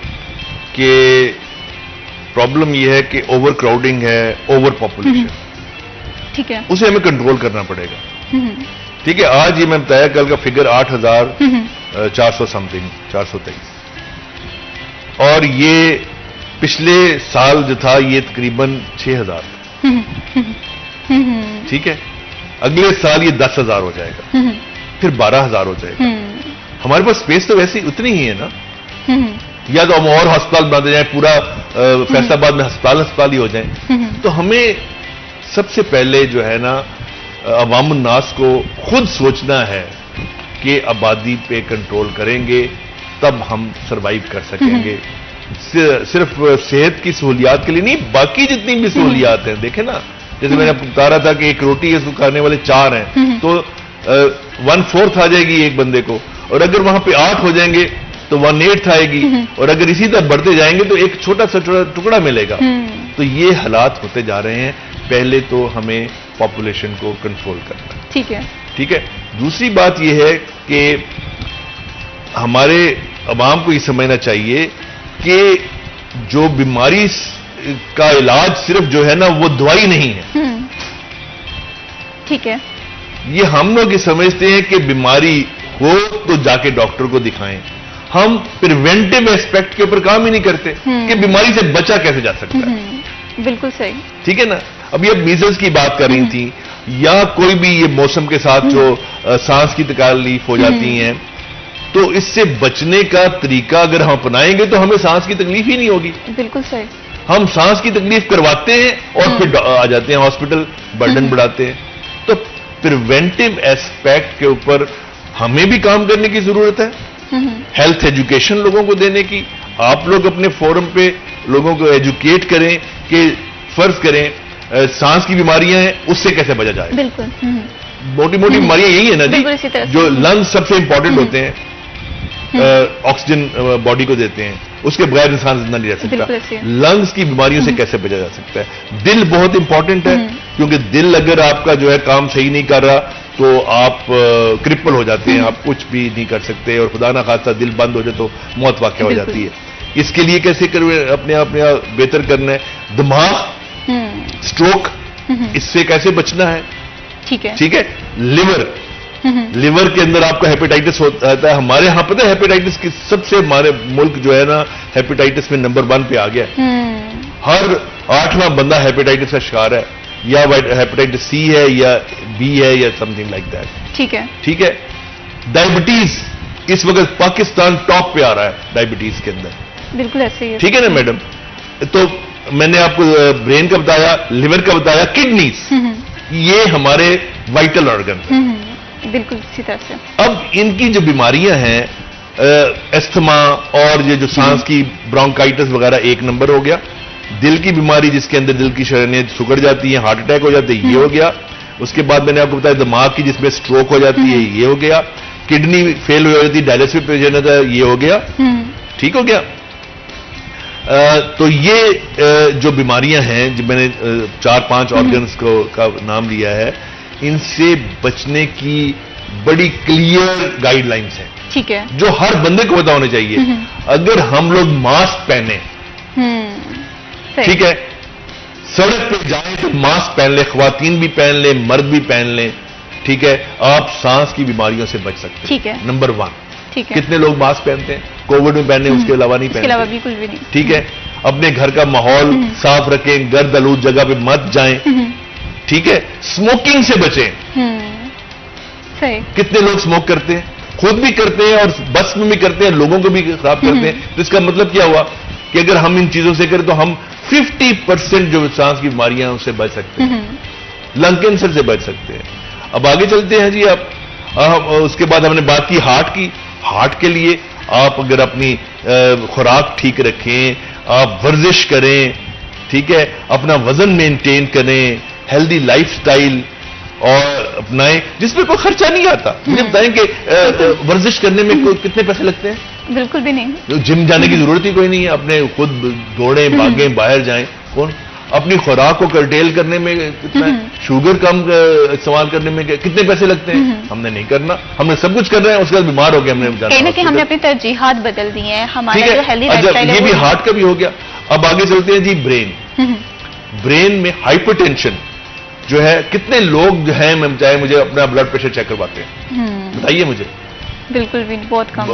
कि प्रॉब्लम यह है कि ओवर क्राउडिंग है, ओवर पॉपुलेशन, ठीक है, उसे हमें कंट्रोल करना पड़ेगा। ठीक है, आज ये मैं बताया, कल का फिगर 8,400 समथिंग, 423, और ये पिछले साल जो था ये तकरीबन 6,000 था। ठीक है, अगले साल ये 10,000 हो जाएगा, फिर 12,000 हो जाएगा। हमारे पास स्पेस तो वैसे उतनी ही है ना, या तो हम और अस्पताल बनाते जाए, पूरा फैसलाबाद में अस्पताल ही हो जाए। तो हमें सबसे पहले जो है ना अवामुन नास को खुद सोचना है कि आबादी पे कंट्रोल करेंगे तब हम सरवाइव कर सकेंगे। सिर्फ सेहत की सहूलियात के लिए नहीं, बाकी जितनी भी सहूलियात हैं, देखें ना, जैसे मैंने आपको बता रहा था कि एक रोटी है, उसको खाने वाले 4 हैं, तो 1/4 आ जाएगी एक बंदे को, और अगर वहां पे 8 हो जाएंगे तो 1/8 आएगी, और अगर इसी तरह बढ़ते जाएंगे तो एक छोटा सा टुकड़ा मिलेगा। तो ये हालात होते जा रहे हैं। पहले तो हमें पॉपुलेशन को कंट्रोल करना है। ठीक है, ठीक है। दूसरी बात यह है कि हमारे अवाम को ये समझना चाहिए कि जो बीमारी का इलाज सिर्फ जो है ना वो दवाई नहीं है। ठीक है, ये हम लोग ये समझते हैं कि बीमारी हो तो जाके डॉक्टर को दिखाएं। हम प्रिवेंटिव एस्पेक्ट के ऊपर काम ही नहीं करते कि बीमारी से बचा कैसे जा सकता है। बिल्कुल सही। ठीक है ना। अभी अब मीजल्स की बात कर रही थी, या कोई भी ये मौसम के साथ जो सांस की तकलीफ हो जाती हैं, तो इससे बचने का तरीका अगर हम अपनाएंगे तो हमें सांस की तकलीफ ही नहीं होगी। बिल्कुल सही। हम सांस की तकलीफ करवाते हैं और फिर आ जाते हैं हॉस्पिटल, बर्डन बढ़ाते हैं। तो प्रिवेंटिव एस्पेक्ट के ऊपर हमें भी काम करने की जरूरत है, हेल्थ एजुकेशन लोगों को देने की। आप लोग अपने फोरम पे लोगों को एजुकेट करें कि फर्ज करें सांस की बीमारियां हैं, उससे कैसे बचा जाए। बिल्कुल। मोटी मोटी बीमारियां यही है ना जी, जो लंग्स सबसे इंपॉर्टेंट होते हैं, ऑक्सीजन बॉडी को देते हैं, उसके बगैर इंसान जिंदा नहीं रह सकता। लंग्स की बीमारियों से कैसे बचा जा सकता है। दिल बहुत इंपॉर्टेंट है, क्योंकि दिल अगर आपका जो है काम सही नहीं कर रहा तो आप क्रिपल हो जाते हैं, आप कुछ भी नहीं कर सकते, और खुदा ना खास्ता दिल बंद हो जाए तो मौत वाक़या हो जाती है। इसके लिए कैसे अपने आप बेहतर करना है। दिमाग, स्ट्रोक, इससे कैसे बचना है। ठीक है, ठीक है। लिवर के अंदर आपका हेपेटाइटिस होता है। हमारे यहां पता है हेपेटाइटिस की सबसे, हमारे मुल्क जो है ना हेपेटाइटिस में नंबर 1 पे आ गया। हर 8वां बंदा हेपेटाइटिस का शिकार है, या हेपेटाइटिस सी है या बी है या समथिंग लाइक दैट। ठीक है, ठीक है। डायबिटीज इस वक्त पाकिस्तान टॉप पे आ रहा है डायबिटीज के अंदर। बिल्कुल ऐसे ही है। ठीक है ना मैडम। तो मैंने आपको ब्रेन का बताया, लिवर का बताया, किडनीज, ये हमारे वाइटल ऑर्गन है। बिल्कुल इसी तरह से। अब इनकी जो बीमारियां हैं, अस्थमा और ये जो सांस की ब्रोंकाइटिस वगैरह 1 नंबर हो गया। दिल की बीमारी जिसके अंदर दिल की शरायें सुकड़ जाती हैं, हार्ट अटैक हो जाते हैं, ये हो गया। उसके बाद मैंने आपको बताया दिमाग की जिसमें स्ट्रोक हो जाती है, ये हो गया। किडनी फेल हो जाती है, डायलिसिस पेशेंट होता है, ये हो गया। ठीक हो गया। तो ये जो बीमारियां हैं, जो मैंने 4-5 ऑर्गन्स का नाम लिया है, इनसे बचने की बड़ी क्लियर गाइडलाइंस हैं। ठीक है, जो हर बंदे को पता होने चाहिए। अगर हम लोग मास्क पहने, ठीक है, सड़क पे जाएं तो मास्क पहन ले, ख्वातीन भी पहन ले, मर्द भी पहन ले, ठीक है, आप सांस की बीमारियों से बच सकते हैं। ठीक है, नंबर 1। ठीक है। कितने लोग मास्क पहनते हैं? कोविड में पहने, उसके अलावा नहीं पहनते। उसके अलावा बिल्कुल भी नहीं। ठीक है। अपने घर का माहौल साफ रखें, गर्द आलूद जगह पे मत जाएं। ठीक है। स्मोकिंग से बचें। सही। कितने लोग स्मोक करते हैं, खुद भी करते हैं और बस में भी करते हैं, लोगों को भी खराब करते हैं। तो इसका मतलब क्या हुआ कि अगर हम इन चीजों से करें तो हम 50% जो सांस की बीमारियां हैं उससे बच सकते हैं, लंग कैंसर से बच सकते हैं। अब आगे चलते हैं जी। आप उसके बाद हमने बात की हार्ट की। हार्ट के लिए आप अगर अपनी खुराक ठीक रखें, आप वर्जिश करें, ठीक है, अपना वजन मेंटेन करें, हेल्दी लाइफस्टाइल और अपनाएं, जिसमें कोई खर्चा नहीं आता। मुझे बताएं कि वर्जिश करने में कितने पैसे लगते हैं? बिल्कुल भी नहीं। जिम जाने की जरूरत ही कोई नहीं है, अपने खुद दौड़ें, भागें, बाहर जाएं। कौन? अपनी खुराक को कर्टेल करने में कितना है, शुगर कम इस्तेमाल करने में कितने पैसे लगते हैं? हमने नहीं करना, हमने सब कुछ कर रहे हैं, उसके बाद बीमार हो गया। हमने कहीं ना कहीं हमने अपनी तरजीहात बदल दी हैं। हमारा जो हेल्दी लाइफस्टाइल है, ये भी हार्ट का भी हो गया। अब आगे चलते हैं जी ब्रेन। ब्रेन में हाइपरटेंशन जो है कितने लोग जो हैं मैं चाहे मुझे अपना ब्लड प्रेशर चेक करवाते हैं? बताइए मुझे। बिल्कुल भी बहुत कम।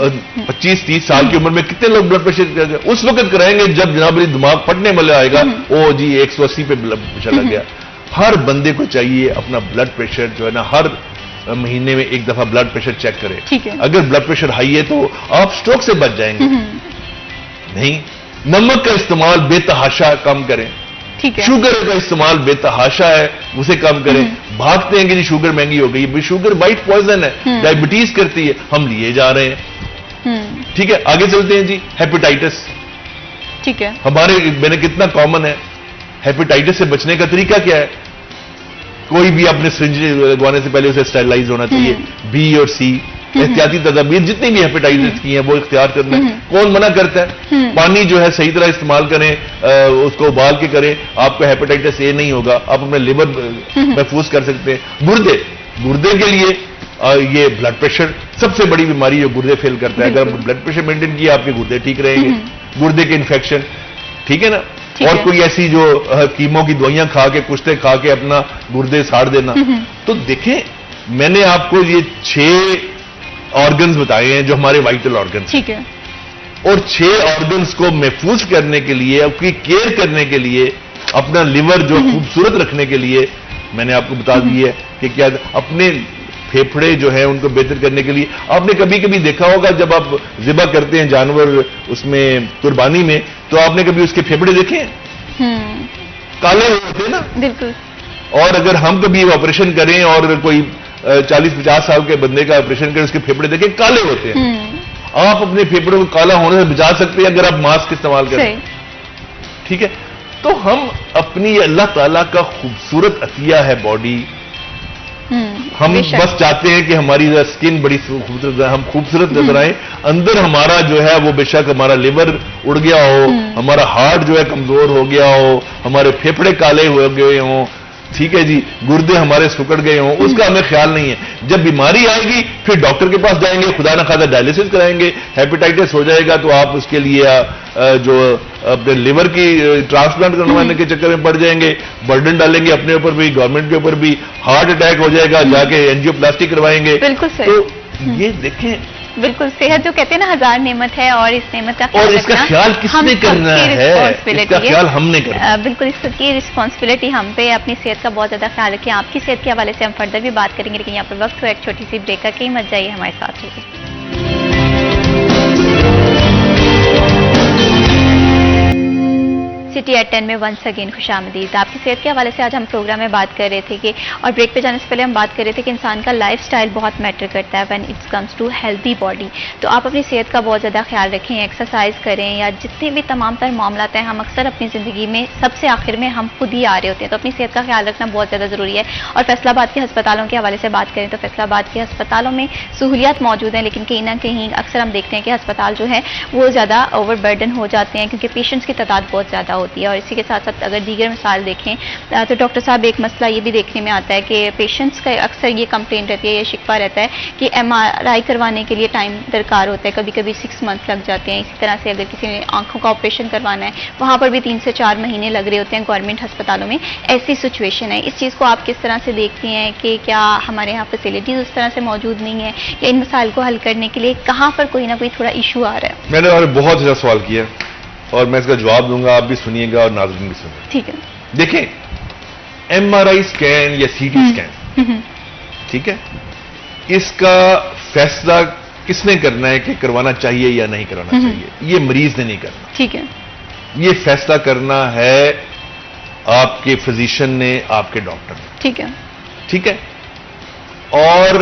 25-30 साल की उम्र में कितने लोग ब्लड प्रेशर उस वक्त कराएंगे जब जनाब दिमाग फटने वाला आएगा, ओ जी 180 पे ब्लड प्रेशर लग गया। हर बंदे को चाहिए अपना ब्लड प्रेशर जो है ना हर महीने में एक दफा ब्लड प्रेशर चेक करें। ठीक है। अगर ब्लड प्रेशर हाई है तो आप स्ट्रोक से बच जाएंगे। नहीं, नमक का इस्तेमाल बेतहाशा कम करें। ठीक है। शुगर का इस्तेमाल बेतहाशा है, उसे कम करें। भागते हैं कि जी शुगर महंगी हो गई, शुगर वाइट पॉइजन है, डायबिटीज करती है, हम लिए जा रहे हैं। ठीक है, आगे चलते हैं जी। हेपेटाइटिस, ठीक है, हमारे मैंने कितना कॉमन है। हेपेटाइटिस से बचने का तरीका क्या है? कोई भी अपने सिरिंज लगवाने से पहले उसे स्टेरिलाइज होना चाहिए। बी और सी एहतियाती तदाबीर जितनी भी हेपेटाइटिस की हैं वो इख्तियार करना है। कौन मना करता है? पानी जो है सही तरह इस्तेमाल करें, उसको उबाल के करें, आपको हेपेटाइटिस ए नहीं होगा, आप अपने लिवर महफूज कर सकते हैं। गुर्दे के लिए ये ब्लड प्रेशर सबसे बड़ी बीमारी जो गुर्दे फेल करता है। अगर ब्लड प्रेशर मेंटेन किया आपके गुर्दे ठीक रहेंगे। गुर्दे के इन्फेक्शन, ठीक है ना। और कोई ऐसी जो कीमो की दवाइयां खा के कुश्ते खा के अपना गुर्दे साड़ देना। तो देखें, मैंने आपको ये 6 ऑर्गन्स बताए हैं जो हमारे वाइटल ऑर्गन्स। ठीक है। और 6 ऑर्गन्स को महफूज करने के लिए, उसकी केयर करने के लिए, अपना लिवर जो खूबसूरत रखने के लिए मैंने आपको बता दी है कि क्या अपने फेफड़े जो है उनको बेहतर करने के लिए। आपने कभी कभी देखा होगा जब आप ज़िबा करते हैं जानवर उसमें कुर्बानी में, तो आपने कभी उसके फेफड़े देखे हैं? काले होते हैं ना। बिल्कुल। और अगर हम कभी ऑपरेशन करें और कोई 40-50 साल के बंदे का ऑपरेशन करें, उसके फेफड़े देखें काले होते हैं। आप अपने फेफड़ों को काला होने से बचा सकते हैं अगर आप मास्क इस्तेमाल करें। ठीक है। तो हम अपनी अल्लाह ताला का खूबसूरत अतिया है बॉडी। हम बस चाहते हैं कि हमारी स्किन बड़ी खूबसूरत, हम खूबसूरत नजर आए। अंदर हमारा जो है वो बेशक हमारा लिवर उड़ गया हो, हमारा हार्ट जो है कमजोर हो गया हो, हमारे फेफड़े काले हो गए हों, ठीक है जी, गुर्दे हमारे सुकड़ गए हों, उसका हमें ख्याल नहीं है। जब बीमारी आएगी फिर डॉक्टर के पास जाएंगे, खुदा ना खादा डायलिसिस कराएंगे। हेपेटाइटिस हो जाएगा तो आप उसके लिए जो अपने लिवर की ट्रांसप्लांट करवाने के चक्कर में पड़ जाएंगे, बर्डन डालेंगे अपने ऊपर भी, गवर्नमेंट के ऊपर भी। हार्ट अटैक हो जाएगा, जाके एंजियोप्लास्टी करवाएंगे। बिल्कुल सही। तो ये देखें, बिल्कुल, सेहत जो कहते हैं ना 1000 नेमत है, और इस नेमत का और इसका ख्याल किसने करना है? इसका ख्याल हमने करना। बिल्कुल, इसकी रिस्पॉन्सिबिलिटी हम पे, अपनी सेहत का बहुत ज्यादा ख्याल रखें। आपकी सेहत के हवाले से हम फर्दर भी बात करेंगे, लेकिन यहाँ पर वक्त हो एक छोटी सी ब्रेक का। कहीं मत जाइए, हमारे साथ रहिए। सिटी एट 10 में वंस अगेन खुशामदीद। आपकी सेहत के हवाले से आज हम प्रोग्राम में बात कर रहे थे कि, और ब्रेक पे जाने से पहले हम बात कर रहे थे कि इंसान का लाइफस्टाइल बहुत मैटर करता है when it's comes to healthy body. तो आप अपनी सेहत का बहुत ज़्यादा ख्याल रखें, एक्सरसाइज करें, या जितने भी तमाम तर मामला हैं, हम अक्सर अपनी ज़िंदगी में सबसे आखिर में हम खुद ही आ रहे होते हैं। तो अपनी सेहत का ख्याल रखना बहुत ज़्यादा ज़रूरी है। और फैसलाबाद के अस्पतालों के हवाले से बात करें तो फैसलाबाद के अस्पतालों में सहूलियात मौजूद हैं, लेकिन कहीं ना कहीं अक्सर हम देखते हैं कि अस्पताल जो है वो ज़्यादा ओवरबर्डन हो जाते हैं, क्योंकि पेशेंट्स की तादाद बहुत ज़्यादा होती है। और इसी के साथ साथ अगर दीगर मिसाल देखें तो डॉक्टर साहब, एक मसला ये भी देखने में आता है कि पेशेंट्स का अक्सर ये कंप्लेंट रहती है, ये शिकवा रहता है कि MRI करवाने के लिए टाइम दरकार होता है, कभी कभी 6 मंथ्स लग जाते हैं। इसी तरह से अगर किसी ने आंखों का ऑपरेशन करवाना है, वहाँ पर भी 3 से 4 महीने लग रहे होते हैं गवर्नमेंट अस्पतालों में। ऐसी सिचुएशन है। इस चीज़ को आप किस तरह से देखती हैं कि क्या हमारे यहाँ फैसिलिटीज उस तरह से मौजूद नहीं है, या इन मसाइल को हल करने के लिए कहाँ पर कोई ना कोई थोड़ा इशू आ रहा है? मैंने बहुत अच्छा सवाल किया और मैं इसका जवाब दूंगा, आप भी सुनिएगा और नाज़रीन भी सुनिएगा। ठीक है। देखें, MRI स्कैन या CT स्कैन, ठीक है, इसका फैसला किसने करना है कि करवाना चाहिए या नहीं करवाना चाहिए? ये मरीज ने नहीं करना। ठीक है। ये फैसला करना है आपके फिजिशियन ने, आपके डॉक्टर ने। ठीक है। ठीक है। और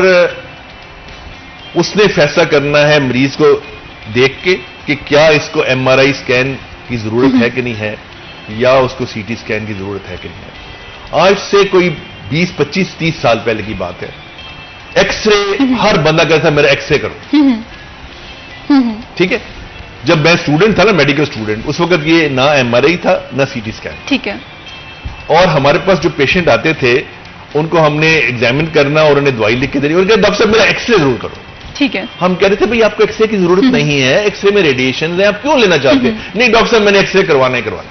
उसने फैसला करना है मरीज को देख के कि क्या इसको MRI स्कैन की जरूरत है कि नहीं है, या उसको CT स्कैन की जरूरत है कि नहीं है। आज से कोई 20, 25, 30 साल पहले की बात है। एक्सरे हर बंदा कहता है मेरा एक्सरे करो। ठीक है। जब मैं स्टूडेंट था ना, मेडिकल स्टूडेंट, उस वक्त ये ना MRI था ना CT स्कैन। ठीक है। और हमारे पास जो पेशेंट आते थे उनको हमने एग्जामिन करना और उन्हें दवाई लिख के देनी, उन्होंने कहा डॉक्टर साहब मेरा एक्सरे जरूर करो। ठीक है। हम कह रहे थे भाई आपको एक्सरे की जरूरत नहीं है, एक्सरे में रेडिएशन है, आप क्यों लेना चाहते हैं? नहीं डॉक्टर साहब मैंने एक्सरे करवाना ही करवाना।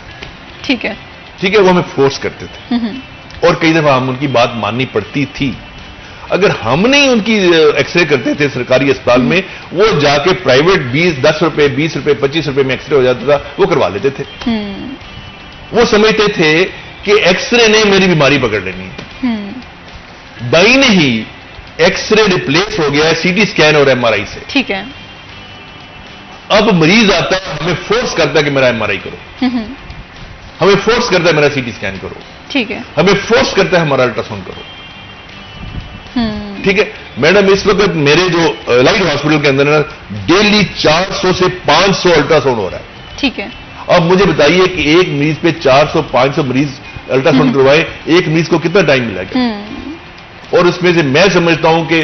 ठीक है। ठीक है। वो हमें फोर्स करते थे। और कई दफा हम उनकी बात माननी पड़ती थी। अगर हम नहीं उनकी एक्सरे करते थे सरकारी अस्पताल में, वो जाके प्राइवेट 10 रुपए 20 रुपए 25 रुपए में एक्सरे हो जाता था, वो करवा लेते थे। वो समझते थे कि एक्सरे ने मेरी बीमारी पकड़ लेनी है। दाई नहीं, एक्सरे रिप्लेस हो गया है सीटी स्कैन और एमआरआई से। ठीक है। अब मरीज आता है, हमें फोर्स करता है कि मेरा एमआरआई करो, हमें फोर्स करता है मेरा सीटी स्कैन करो, ठीक है, हमें फोर्स करता है हमारा अल्ट्रासाउंड करो। ठीक है मैडम, इस वक्त मेरे जो लाइट हॉस्पिटल के अंदर ना डेली 400 से 500 अल्ट्रासाउंड हो रहा है। ठीक है। अब मुझे बताइए कि एक मरीज पे 400-500 मरीज अल्ट्रासाउंड करवाए, एक मरीज को कितना टाइम मिलेगा? और उसमें से मैं समझता हूं कि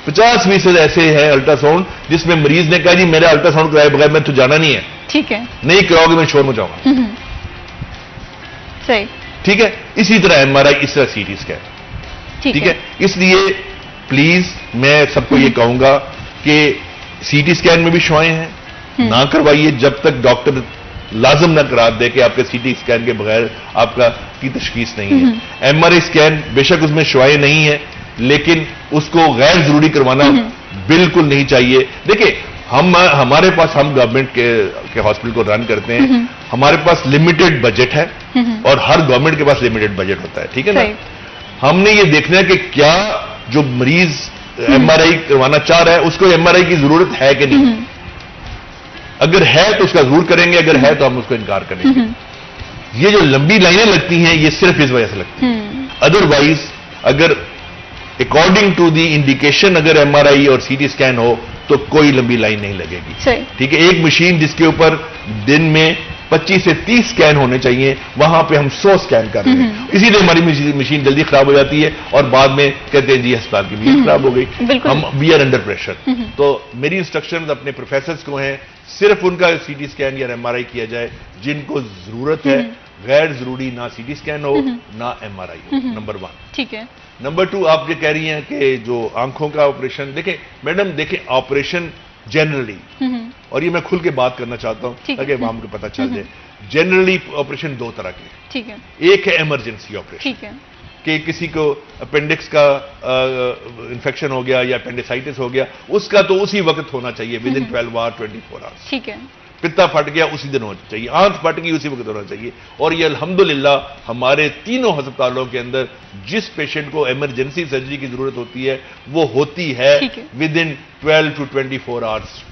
50% ऐसे हैं अल्ट्रासाउंड जिसमें मरीज ने कहा जी मेरा अल्ट्रासाउंड कराए बगैर मैं तो जाना नहीं है। ठीक है। नहीं कराओगे मैं शोर मचाऊंगा। सही। ठीक है। इसी तरह एमआरआई, इस तरह सीटी स्कैन। ठीक है। इसलिए प्लीज मैं सबको ये कहूंगा कि सीटी स्कैन में भी शुआएं हैं, ना करवाइए जब तक डॉक्टर लाजम ना करा दे कि आपके सीटी स्कैन के बगैर आपका की तशखीस नहीं है। एमआरआई स्कैन बेशक उसमें शुआएं नहीं है, लेकिन उसको गैर जरूरी करवाना बिल्कुल नहीं चाहिए। देखिए हमारे पास, हम गवर्नमेंट के हॉस्पिटल को रन करते हैं, हमारे पास लिमिटेड बजट है और हर गवर्नमेंट के पास लिमिटेड बजट होता है। ठीक है ना? हमने ये देखना है कि क्या जो मरीज एमआरआई करवाना चाह रहा है उसको एमआरआई की जरूरत है कि नहीं। अगर है तो उसका जरूर करेंगे, अगर है तो हम उसको इनकार करेंगे। ये जो लंबी लाइनें लगती हैं ये सिर्फ इस वजह से लगती हैं। अदरवाइज अगर अकॉर्डिंग टू दी इंडिकेशन अगर एमआरआई और सीटी स्कैन हो तो कोई लंबी लाइन नहीं लगेगी। ठीक है। एक मशीन जिसके ऊपर दिन में 25 से 30 स्कैन होने चाहिए, वहां पे हम 100 स्कैन कर रहे हैं। इसीलिए हमारी मशीन जल्दी खराब हो जाती है और बाद में कहते हैं जी अस्पताल की मशीन खराब हो गई। हम वी आर अंडर प्रेशर। तो मेरी इंस्ट्रक्शन अपने प्रोफेसर्स को हैं, सिर्फ उनका सीटी स्कैन या एमआरआई किया जाए जिनको जरूरत है, गैर जरूरी ना सीटी स्कैन हो ना एमआरआई हो। नंबर 1। ठीक है। नंबर 2, आप ये कह रही हैं कि जो आंखों का ऑपरेशन, देखें मैडम, देखें ऑपरेशन जनरली, और ये मैं खुल के बात करना चाहता हूं ताकि आवाम को पता चल जाए, जनरली ऑपरेशन 2 तरह के। ठीक है। एक है इमरजेंसी ऑपरेशन। ठीक है। कि किसी को अपेंडिक्स का इंफेक्शन हो गया या अपेंडिसाइटिस हो गया, उसका तो उसी वक्त होना चाहिए, विद इन 12 आवर 24 आवर्स। ठीक है। पित्ता फट गया उसी दिन होना चाहिए, आंख फट गई उसी वक्त होना चाहिए। और ये अल्हम्दुलिल्लाह हमारे तीनों अस्पतालों के अंदर जिस पेशेंट को इमरजेंसी सर्जरी की जरूरत होती है वो होती है विद इन 12 to 24 आवर्स।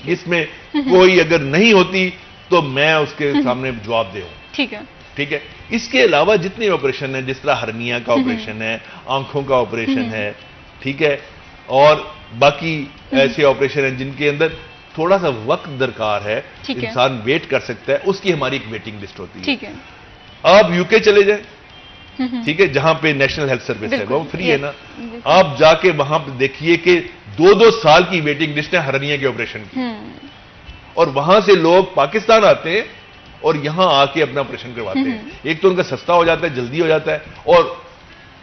इसमें कोई अगर नहीं होती तो मैं उसके सामने जवाब दे। ठीक है। ठीक है। इसके अलावा जितने ऑपरेशन है, जिस तरह हर्निया का ऑपरेशन है, आंखों का ऑपरेशन है, ठीक है, और बाकी ऐसे ऑपरेशन हैं जिनके अंदर थोड़ा सा वक्त दरकार है, इंसान वेट कर सकता है, उसकी हमारी एक वेटिंग लिस्ट होती है। ठीक है। आप यूके चले जाएं, ठीक है, जहां पे नेशनल हेल्थ सर्विस है, वो फ्री है ना, आप जाके वहां पे देखिए कि 2-2 साल की वेटिंग लिस्ट है हर्निया के ऑपरेशन की। और वहां से लोग पाकिस्तान आते हैं और यहां आके अपना ऑपरेशन करवाते हैं। एक तो उनका सस्ता हो जाता है, जल्दी हो जाता है, और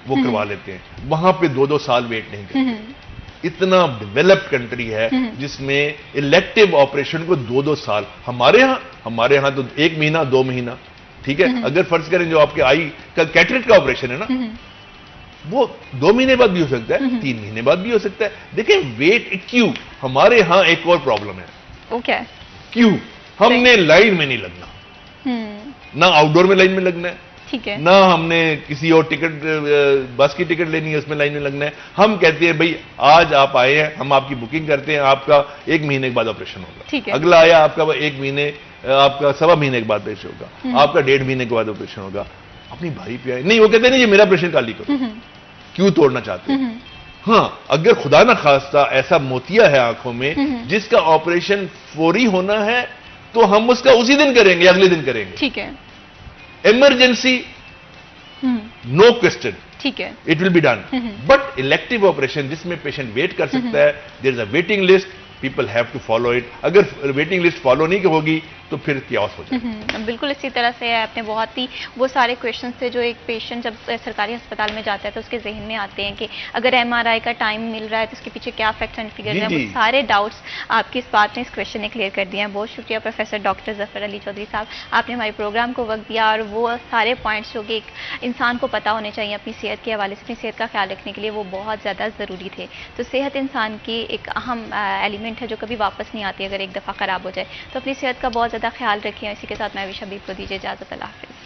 वो करवा लेते हैं। वहां पे 2-2 साल वेट नहीं करते। इतना डेवलप्ड कंट्री है जिसमें इलेक्टिव ऑपरेशन को 2-2 साल, हमारे यहां तो 1 महीना 2 महीना। ठीक है। अगर फर्ज करें जो आपके आई का कैटरेक्ट का ऑपरेशन है ना, वो 2 महीने बाद भी हो सकता है, 3 महीने बाद भी हो सकता है। देखिए वेट क्यों, हमारे यहां एक और प्रॉब्लम है। ओके। क्यों? हमने लाइन में नहीं लगना, ना आउटडोर में लाइन में लगना है, ठीक है, ना हमने किसी और टिकट, बस की टिकट लेनी है उसमें लाइन में लगना है। हम कहते हैं भाई आज आप आए हैं, हम आपकी बुकिंग करते हैं, आपका 1 महीने के बाद ऑपरेशन होगा। अगला आया आपका 1 महीने, आपका 1.25 महीने के बाद ऑपरेशन होगा, आपका 1.5 महीने के बाद ऑपरेशन होगा। अपनी भाई पे आए नहीं, वो कहते नहीं ये मेरा ऑपरेशन काली करो। क्यों तोड़ना चाहते हैं? हाँ, अगर खुदा ना खास्ता ऐसा मोतिया है आंखों में जिसका ऑपरेशन फौरी होना है तो हम उसका उसी दिन करेंगे, अगले दिन करेंगे। ठीक है। इमरजेंसी नो क्वेश्चन, ठीक है, it will be done. But elective operation जिसमें पेशेंट वेट कर सकता है, there is a waiting list, people have to follow it. अगर वेटिंग लिस्ट फॉलो नहीं होगी तो फिर क्यास हो जाए। बिल्कुल इसी तरह से आपने बहुत ही वो सारे क्वेश्चन थे जो एक पेशेंट जब सरकारी अस्पताल में जाता है तो उसके जहन में आते हैं कि अगर एमआरआई का टाइम मिल रहा है तो उसके पीछे क्या फैक्ट एंड फिगर है, वो सारे डाउट्स आपकी इस बात ने इस क्वेश्चन ने क्लियर कर दिए हैं। बहुत शुक्रिया प्रोफेसर डॉक्टर जफर अली चौधरी साहब, आपने हमारे प्रोग्राम को वक्त दिया और वो सारे पॉइंट्स जो कि एक इंसान को पता होने चाहिए अपनी सेहत के हवाले से, अपनी सेहत का ख्याल रखने के लिए, वो बहुत ज़्यादा ज़रूरी थे। तो सेहत इंसान की एक अहम एलिमेंट है जो कभी वापस नहीं आती अगर एक दफ़ा ख़राब हो जाए। तो अपनी सेहत का बहुत ज़्यादा ख्याल रखें। इसी के साथ मैं विशा बीप को दीजिए इजाज़त। अल्लाह हाफ़िज़।